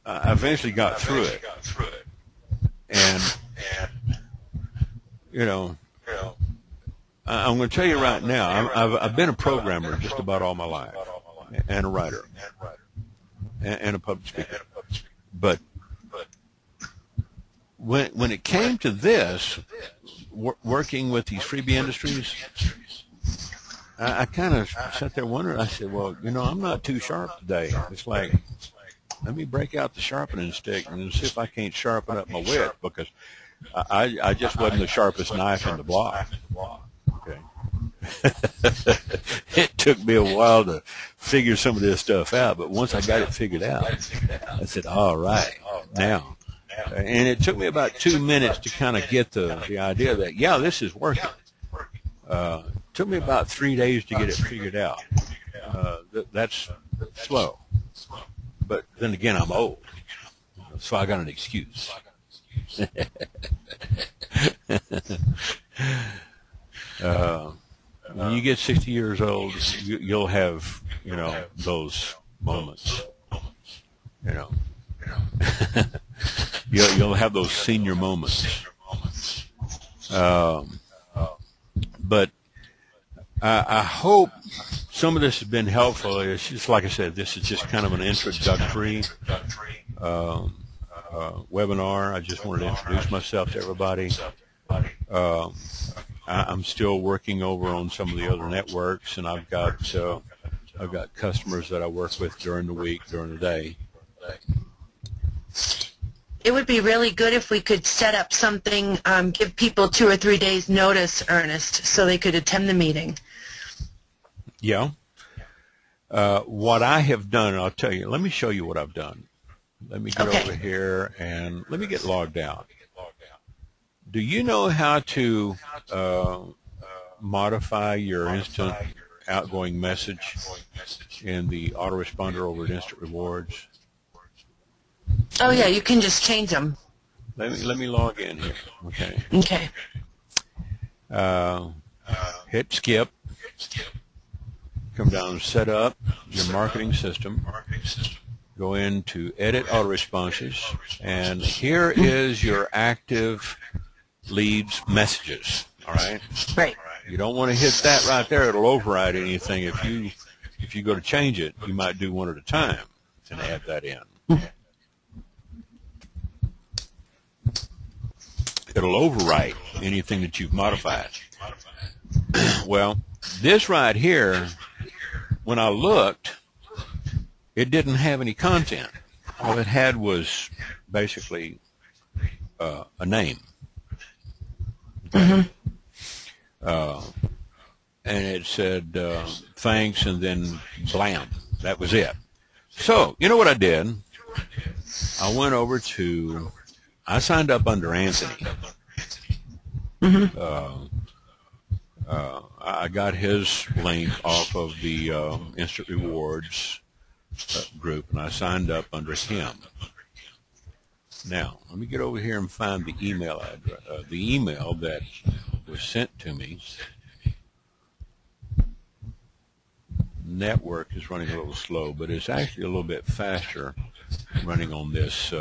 I eventually got through it. And, you know, I'm going to tell you right now, I've been a programmer just about all my life, and a writer, and a public speaker. But when it came to this, working with these freebie industries, I kind of sat there wondering. I said, well, you know, I'm not too sharp today. It's like, let me break out the sharpening stick and see if I can't sharpen up my wit, because I just wasn't the sharpest knife in the block. Okay. It took me a while to figure some of this stuff out, but once I got it figured out, I said, all right, now. And it took me about 2 minutes to kind of get the idea that, yeah, this is working. It took me about 3 days to get it figured out. That's slow. But then again, I'm old, so I got an excuse. When you get 60 years old, you'll have, you know, those moments. You know, you'll have those senior moments. But I hope some of this has been helpful. It's just like I said, this is just kind of an introductory webinar. I just wanted to introduce myself to everybody. I'm still working over on some of the other networks, and I've got customers that I work with during the week, during the day. It would be really good if we could set up something, give people 2 or 3 days notice, Ernest, so they could attend the meeting. Yeah. What I have done, I'll tell you, let me show you what I've done. Let me get over here and let me get logged out. Do you know how to modify your instant outgoing message in the autoresponder over at Instant Rewards? Oh, yeah, you can just change them. Let me log in here. Okay. Okay. Hit skip. Come down and set up your marketing system. Go into edit autoresponses, and here is your active leads messages. All right. Right. You don't want to hit that right there. It'll override anything. If you go to change it, you might do one at a time and add that in. It'll overwrite anything that you've modified. Well, this right here, when I looked, it didn't have any content. All it had was basically a name. Okay? And it said thanks, and then blam. That was it. So, you know what I did? I went over to, I signed up under Anthony. I got his link off of the Instant Rewards group, and I signed up under him. Now, let me get over here and find the email address, the email that was sent to me. Network is running a little slow, but it's actually a little bit faster running on this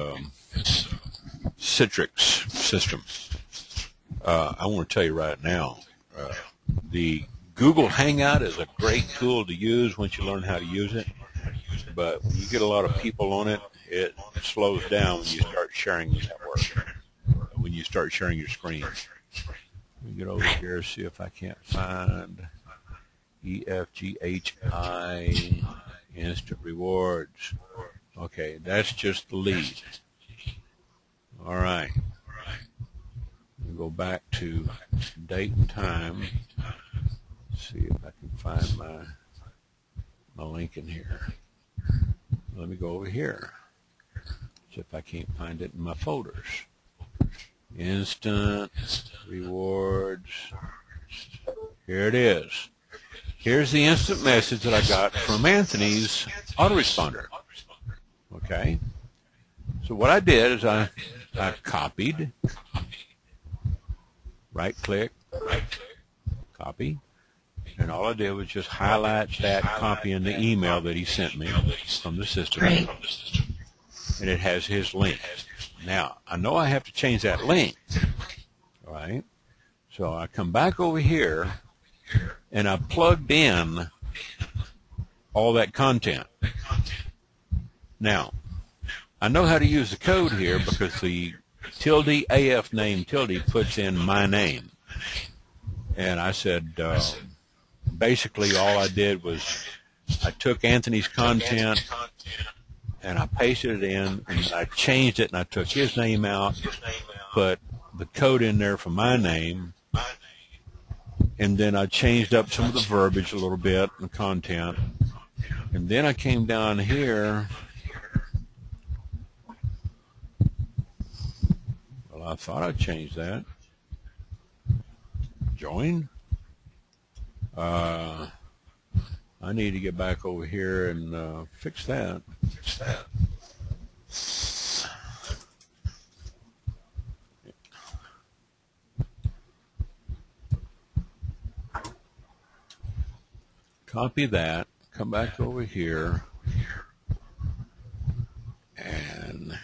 Citrix system. I want to tell you right now, the Google Hangout is a great tool to use once you learn how to use it, but when you get a lot of people on it, it slows down when you start sharing the network, when you start sharing your screen. Let me get over here and see if I can't find EFGHI Instant Rewards. Okay, that's just the lead. All right. We'll go back to date and time. See if I can find my link in here. Let me go over here. See if I can't find it in my folders. Instant rewards. Here it is. Here's the instant message that I got from Anthony's autoresponder. Okay. So what I did is I copied, right click, copy, and all I did was just highlight that copy in the email that he sent me from the system. Right. And it has his link. Now, I know I have to change that link, all right? So I come back over here, and I plugged in all that content. Now, I know how to use the code here because the tilde AF name tilde puts in my name. And I said, basically all I did was I took Anthony's content and I pasted it in, and I changed it, and I took his name out, put the code in there for my name, and then I changed up some of the verbiage a little bit, the content, and then I came down here. Well, I thought I changed that. Join. I need to get back over here and fix that. Copy that, come back over here, and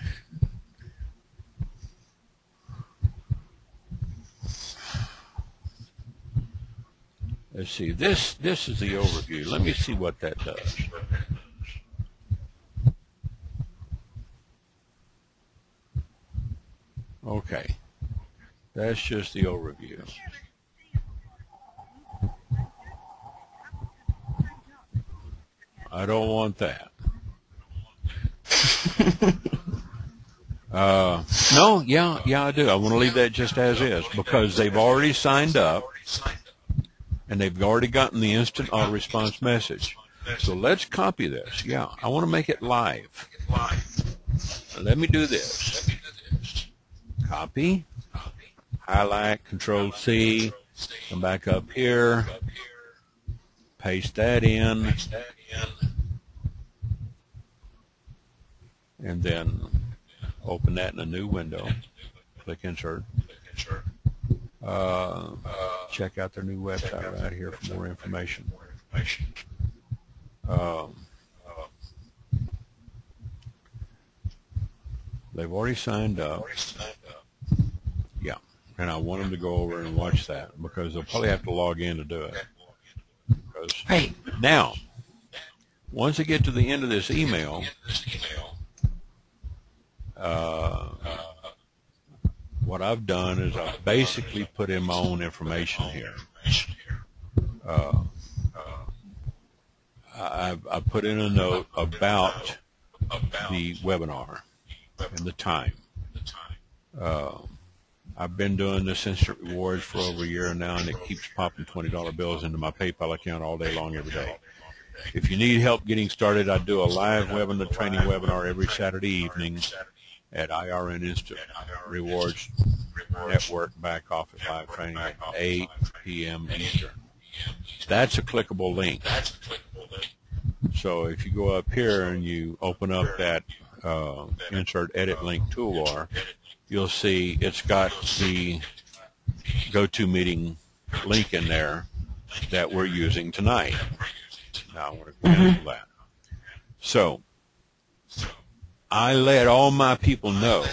let's see, this is the overview. Let me see what that does. Okay, that's just the overview. I don't want that. No, yeah, I do. I want to leave that just as is because they've already signed up and they've already gotten the instant auto response message. So let's copy this. Yeah, I want to make it live. Let me do this. Copy, highlight, Control C, come back up here, paste that in, and then open that in a new window. Click Insert. Check out their new website right here for more information. They've already signed up. Yeah, and I want them to go over and watch that because they'll probably have to log in to do it. Right. Now, once they get to the end of this email, what I've done is I've basically put in my own information here. I put in a note about the webinar and the time. I've been doing this instant rewards for over a year now, and it keeps popping $20 bills into my PayPal account all day long every day. If you need help getting started, I do a live webinar, training webinar every Saturday evening at IRN Instant Rewards Network Back Office Live Training at 8 p.m. Eastern. That's a clickable link. So if you go up here and you open up that Insert Edit Link toolbar, you'll see it's got the GoToMeeting link in there that we're using tonight. Now I want to cancel that. So I let all my people know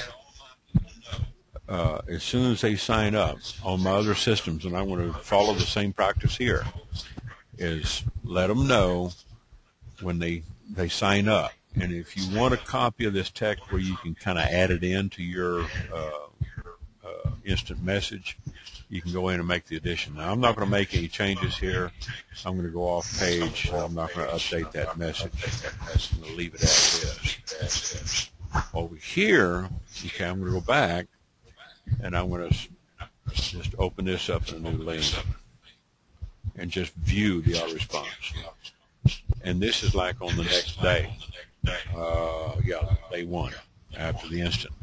as soon as they sign up on my other systems, and I want to follow the same practice here, is let them know when they sign up. And if you want a copy of this text where you can kind of add it into your instant message, you can go in and make the addition. Now, I'm not going to make any changes here. I'm going to go off page. I'm not going to update that message. I'm going to leave it as is. Over here, okay, I'm going to go back, and I'm going to just open this up in a new link and just view the auto response. And this is like on the next day. Yeah, day one. after the instant.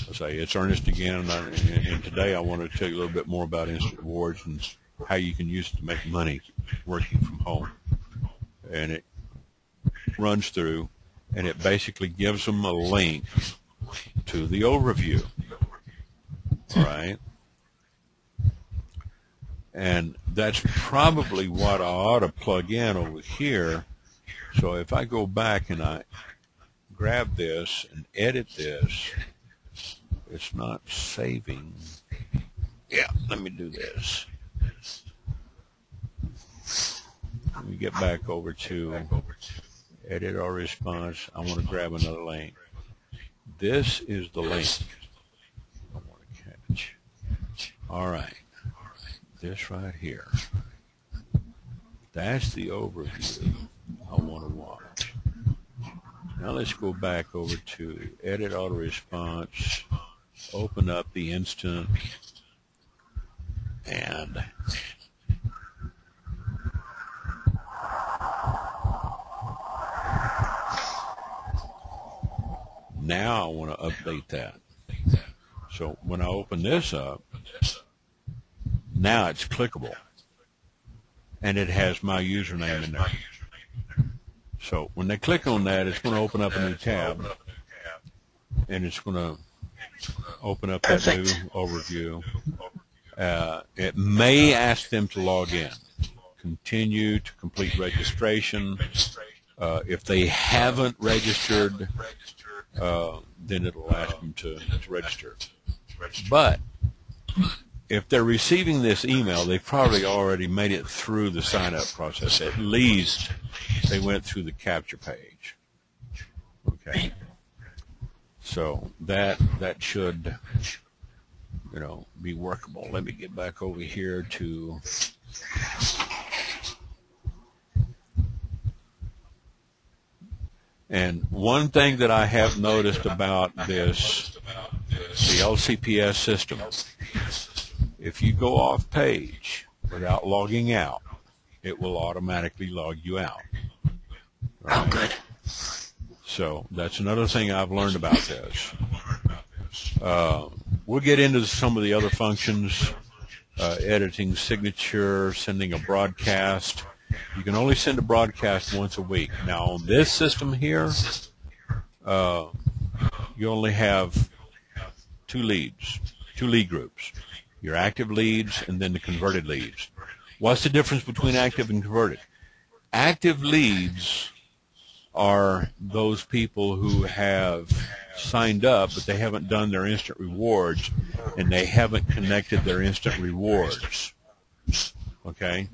I'll say, it's Ernest again, and today I want to tell you a little bit more about instant rewards and how you can use it to make money working from home. And it runs through, and it basically gives them a link to the overview. All right? And that's probably what I ought to plug in over here. So if I go back and I grab this and edit this, it's not saving. Yeah, let me do this. Let me get back over to edit our response. I want to grab another link. This is the link I want to catch. All right. This right here. That's the overview I want to watch. Now let's go back over to edit auto response, open up the instant, and now I want to update that. So when I open this up, now it's clickable, and it has my username in there. So when they click on that, it's going to open up a new tab, and it's going to open up that new overview. It may ask them to log in, continue to complete registration. If they haven't registered, then it'll ask them to register. But if they're receiving this email, they've probably already made it through the sign-up process. At least they went through the capture page. Okay. So that should, be workable. Let me get back over here to and one thing that I have noticed about this, the LCPS system, if you go off page without logging out, it will automatically log you out. Right? Oh, good. So that's another thing I've learned about this. We'll get into some of the other functions, editing signature, sending a broadcast. You can only send a broadcast once a week. Now on this system here, you only have two lead groups. Your active leads and then the converted leads. What's the difference between active and converted? Active leads are those people who have signed up, but they haven't done their instant rewards, and they haven't connected their instant rewards. Okay?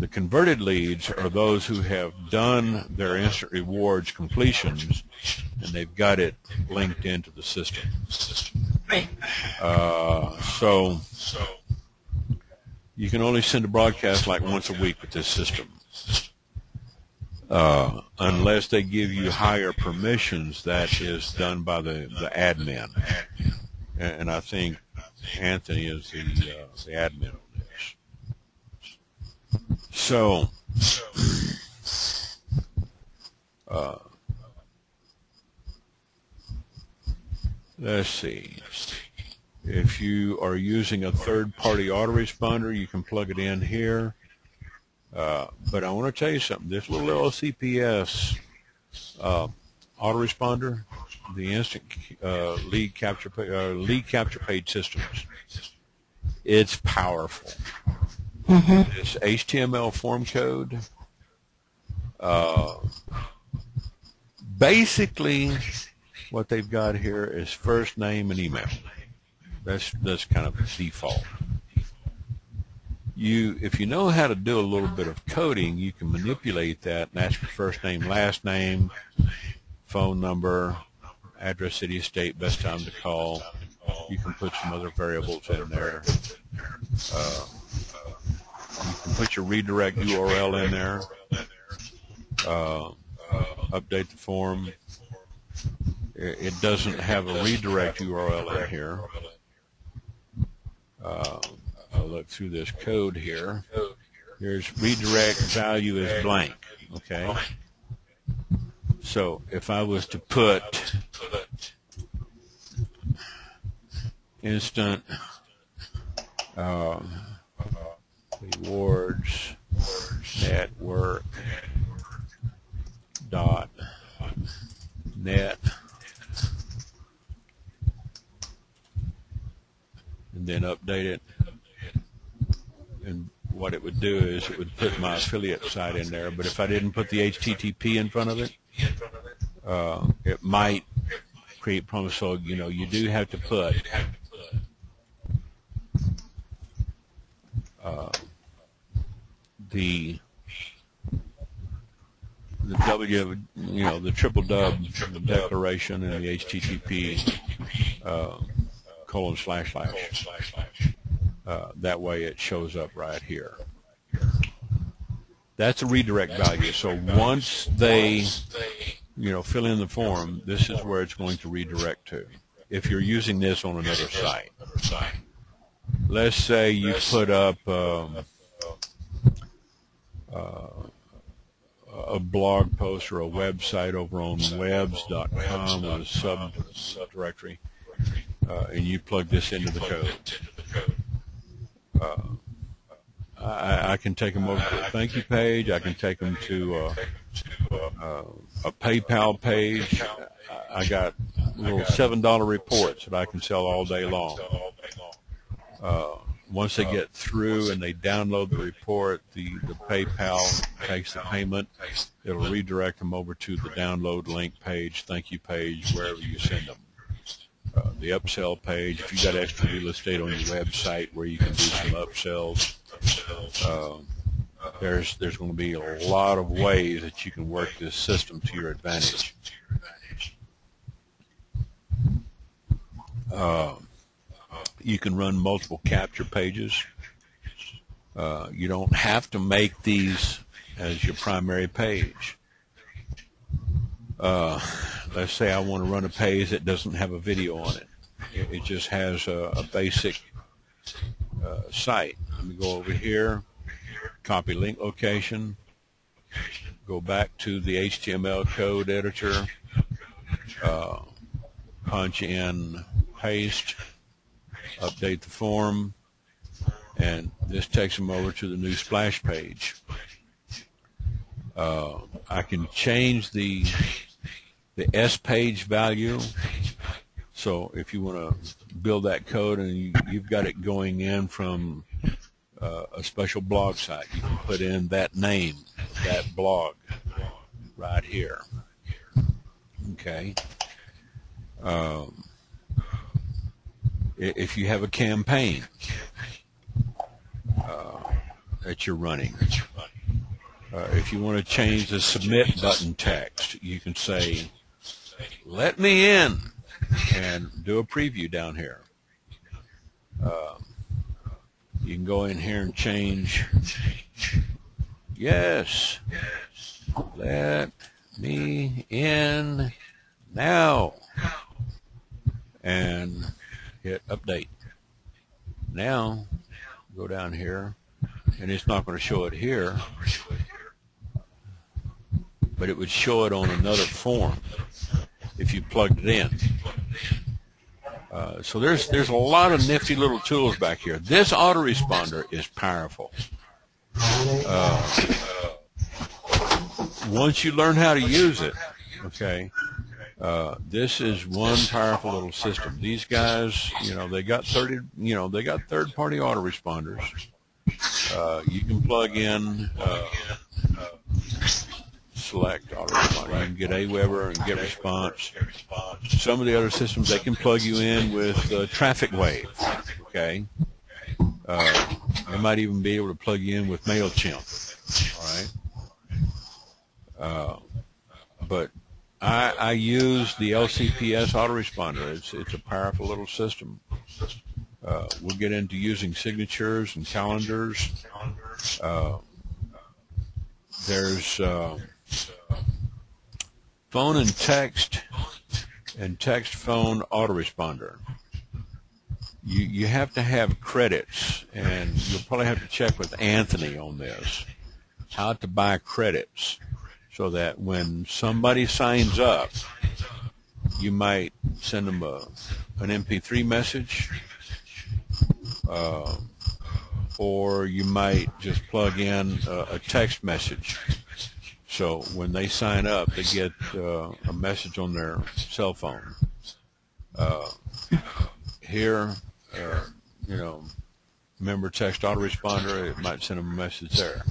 The converted leads are those who have done their instant rewards completions, and they've got it linked into the system. Right. So you can only send a broadcast like once a week with this system. Unless they give you higher permissions, that is done by the admin. And I think Anthony is the admin on this. So, let's see. If you are using a third-party autoresponder, you can plug it in here. But I want to tell you something. This little LCPS autoresponder, the instant lead capture page systems, it's powerful. Mm-hmm. This HTML form code, basically what they've got here is first name and email. That's kind of default. If you know how to do a little bit of coding, you can manipulate that and ask for first name, last name, phone number, address, city, state, best time to call. You can put some other variables in there. You can put your redirect URL in there. Update the form. It doesn't have a redirect URL in here. I'll look through this code here. Here's redirect value is blank. Okay. So if I was to put instant rewards network dot net, and then update it. And what it would do is it would put my affiliate site in there, but if I didn't put the HTTP in front of it, it might create problems. So, you know, you do have to put the W, you know, the triple dub declaration and the HTTP // that way it shows up right here. That's a redirect value. So once they, you know, fill in the form, this is where it's going to redirect to. If you're using this on another site, let's say you put up a blog post or a website over on webs.com with a subdirectory, and you plug this into the code. I can take them over to a thank you page. I can take them to a PayPal page. I got little $7 reports that I can sell all day long. Once they get through and they download the report, the PayPal takes the payment. It'll redirect them over to the download link page, thank you page, wherever you send them. The upsell page, if you got extra real estate on your website where you can do some upsells, there's going to be a lot of ways that you can work this system to your advantage. You can run multiple capture pages. You don't have to make these as your primary page. Let's say I want to run a page that doesn't have a video on it. It just has a basic site. Let me go over here, copy link location, go back to the HTML code editor, punch in paste, update the form, and this takes them over to the new splash page. I can change the S page value. So if you want to build that code and you've got it going in from a special blog site, you can put in that name, that blog, right here. Okay. If you have a campaign that you're running, if you want to change the submit button text, you can say, let me in, and do a preview down here. You can go in here and change, yes, let me in now, and hit update. Now, go down here, and it's not going to show it here, but it would show it on another form if you plugged it in. So there's a lot of nifty little tools back here. This autoresponder is powerful. Once you learn how to use it, okay, this is one powerful little system. These guys, you know, they got third-party autoresponders. You can plug in select autoresponder. You can get Aweber and get response. Some of the other systems, they can plug you in with Traffic Wave. Okay, they might even be able to plug you in with MailChimp. All right, but I use the LCPS autoresponder. It's a powerful little system. We'll get into using signatures and calendars. There's phone and text phone autoresponder. You have to have credits, and you'll probably have to check with Anthony on this, how to buy credits, so that when somebody signs up, you might send them an MP3 message, or you might just plug in a text message. So when they sign up, they get a message on their cell phone. Here, you know, member text autoresponder, it might send them a message there.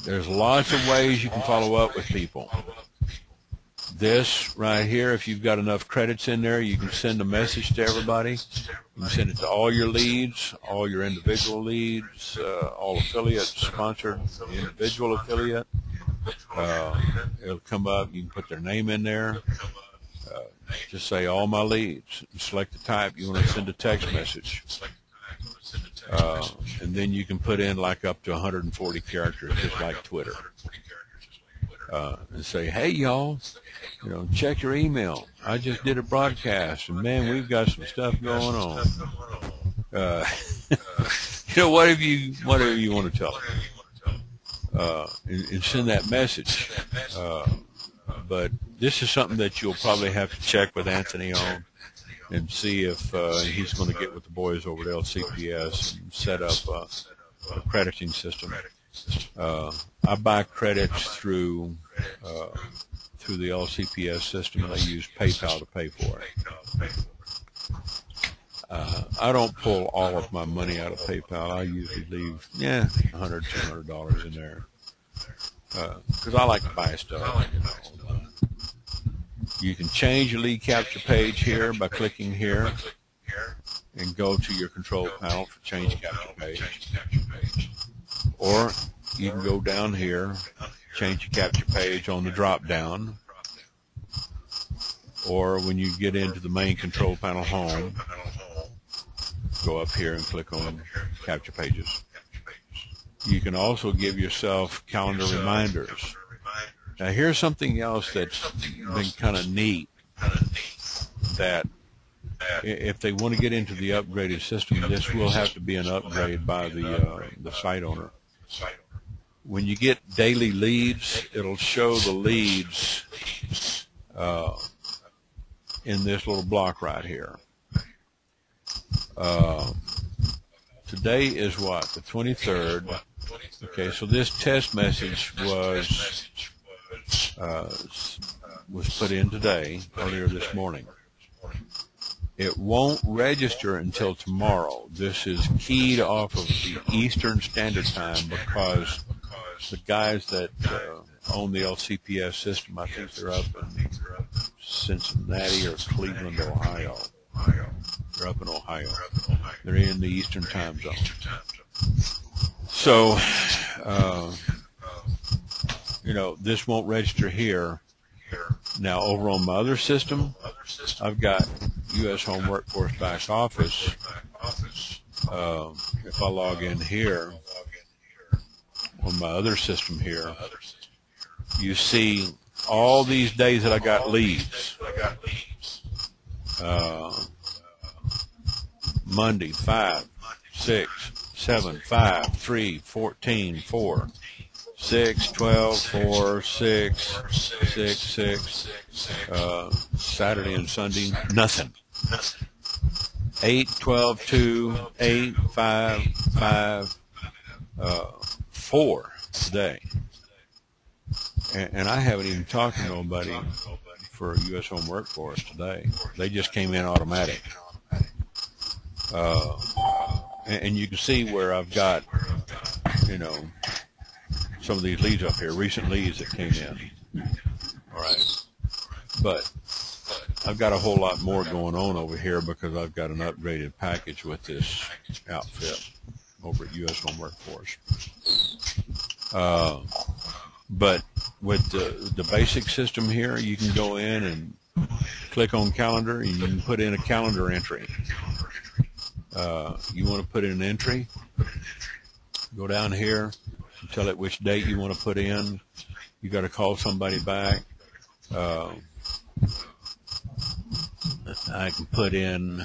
There's lots of ways you can follow up with people. This right here, if you've got enough credits in there, you can send a message to everybody. You can send it to all your leads, all your individual leads, all affiliates, sponsored individual affiliate. It'll come up. You can put their name in there. Just say all my leads. Select the type. You want to send a text message. And then you can put in like up to 140 characters, just like Twitter. And say, hey, y'all, you know, check your email. I just did a broadcast, and, man, we've got some stuff going on. You know, whatever you want to tell them. And send that message. But this is something that you'll probably have to check with Anthony on and see if he's going to get with the boys over at LCPS and set up a crediting system. I buy credits through the LCPS system, and I use PayPal to pay for it. I don't pull all of my money out of PayPal. I usually leave, $100, $200 in there, because I like to buy stuff. You know. You can change your lead capture page here by clicking here and go to your control panel for change capture page. Or you can go down here, change your capture page on the drop down. Or when you get into the main control panel home, go up here and click on capture pages. You can also give yourself calendar reminders. Now here's something else that's been kind of neat, that if they want to get into the upgraded system, this will have to be an upgrade by the site owner. When you get daily leads, it'll show the leads in this little block right here. Today is what? The 23rd. Okay, so this test message was put in today, earlier this morning. It won't register until tomorrow. This is keyed off of the Eastern Standard Time because the guys that own the LCPS system, I think they're up in Cincinnati or Cleveland, Ohio. They're up in Ohio. They're in the Eastern Time Zone. So, you know, this won't register here. Now, over on my other system, I've got U.S. Home Workforce Back Office. If I log in here, on my other system here, you see all these days that I got leads. Monday, 5, 6, 7, 5, 3, 14, 4. 6, 12, 4, 6, 6, 6, Saturday and Sunday, nothing. 8, 12, 2, 8, 5, 5, 4 today. And I haven't even talked to nobody for U.S. Home Workforce today. They just came in automatic. And you can see where I've got, you know, some of these leads up here, recent leads that came in. All right. But I've got a whole lot more going on over here because I've got an upgraded package with this outfit over at U.S. Home Workforce. But with the basic system here, you can go in and click on calendar, and you can put in a calendar entry. You want to put in an entry, go down here, tell it which date you want to put in. You got to call somebody back. I can put in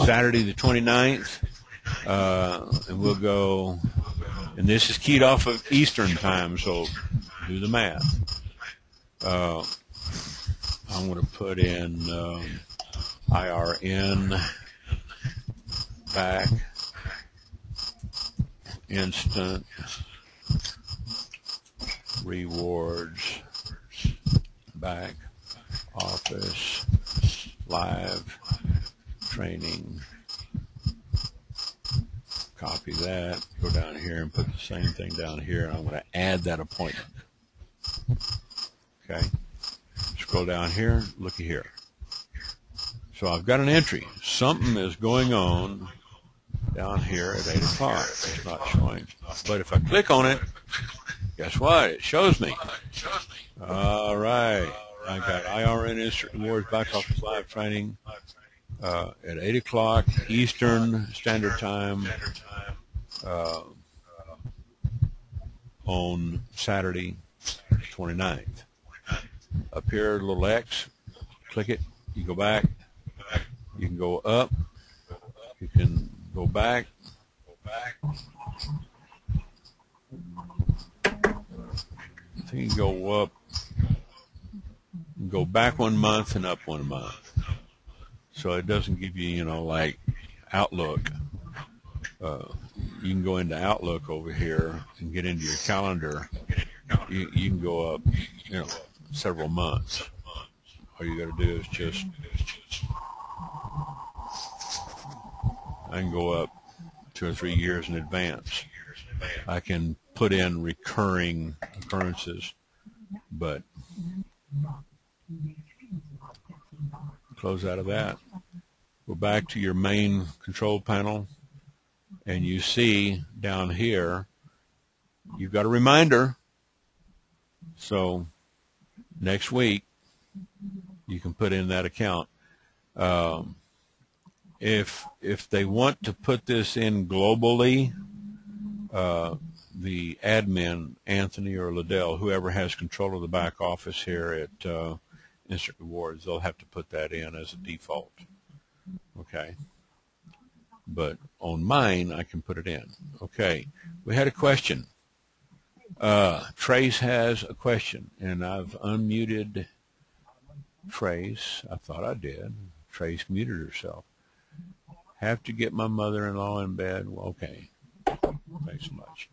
Saturday the 29th, and we'll go, and this is keyed off of Eastern time, so do the math. I'm going to put in IRN back, instant rewards back, office, live training. Copy that, go down here and put the same thing down here. I'm going to add that appointment. Okay, scroll down here, looky here. So I've got an entry. Something is going on down here at 8 o'clock. It's not showing. But if I click on it, guess what? It shows me. All right. I got IRN Instant Rewards Back Office Live Training at 8 o'clock Eastern Standard Time on Saturday, 29th. Up here, a little X. Click it. You go back. You can go up. You can go back. I think you can go up, go back 1 month and up 1 month. So it doesn't give you, you know, like Outlook. You can go into Outlook over here and get into your calendar. You can go up, you know, several months. All you got to do is just, I can go up 2 or 3 years in advance. I can put in recurring occurrences, but close out of that. Go back to your main control panel, and you see down here, you've got a reminder. So next week, you can put in that account. If they want to put this in globally, the admin, Anthony or Liddell, whoever has control of the back office here at Instant Rewards, they'll have to put that in as a default. Okay. But on mine, I can put it in. Okay. We had a question. Trace has a question, and I've unmuted Trace. I thought I did. Trace muted herself. Have to get my mother-in-law in bed. Well, okay. Thanks so much.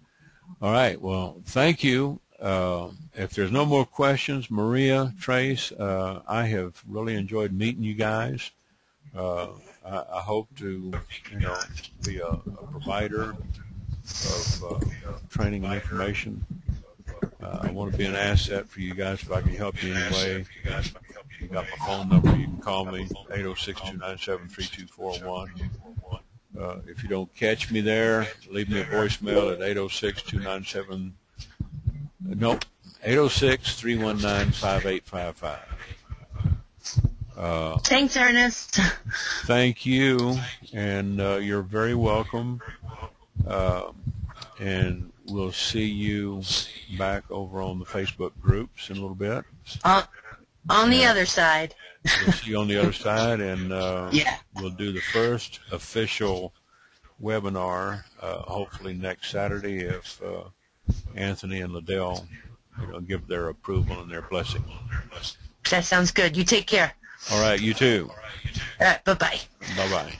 All right. Well, thank you. If there's no more questions, Maria, Trace, I have really enjoyed meeting you guys. I hope to, you know, be a provider of training and information. I want to be an asset for you guys if I can help you in any way. You got my phone number. You can call me, 806-297-3241. If you don't catch me there, leave me a voicemail at 806-297. Nope, 806-319-5855. Thanks, Ernest. Thank you, and you're very welcome. And we'll see you back over on the Facebook groups in a little bit. On the other side. We'll see you on the other side, and yeah. We'll do the first official webinar hopefully next Saturday if Anthony and Liddell, you know, give their approval and their blessing. That sounds good. You take care. All right, you too. All right, bye-bye. Bye-bye.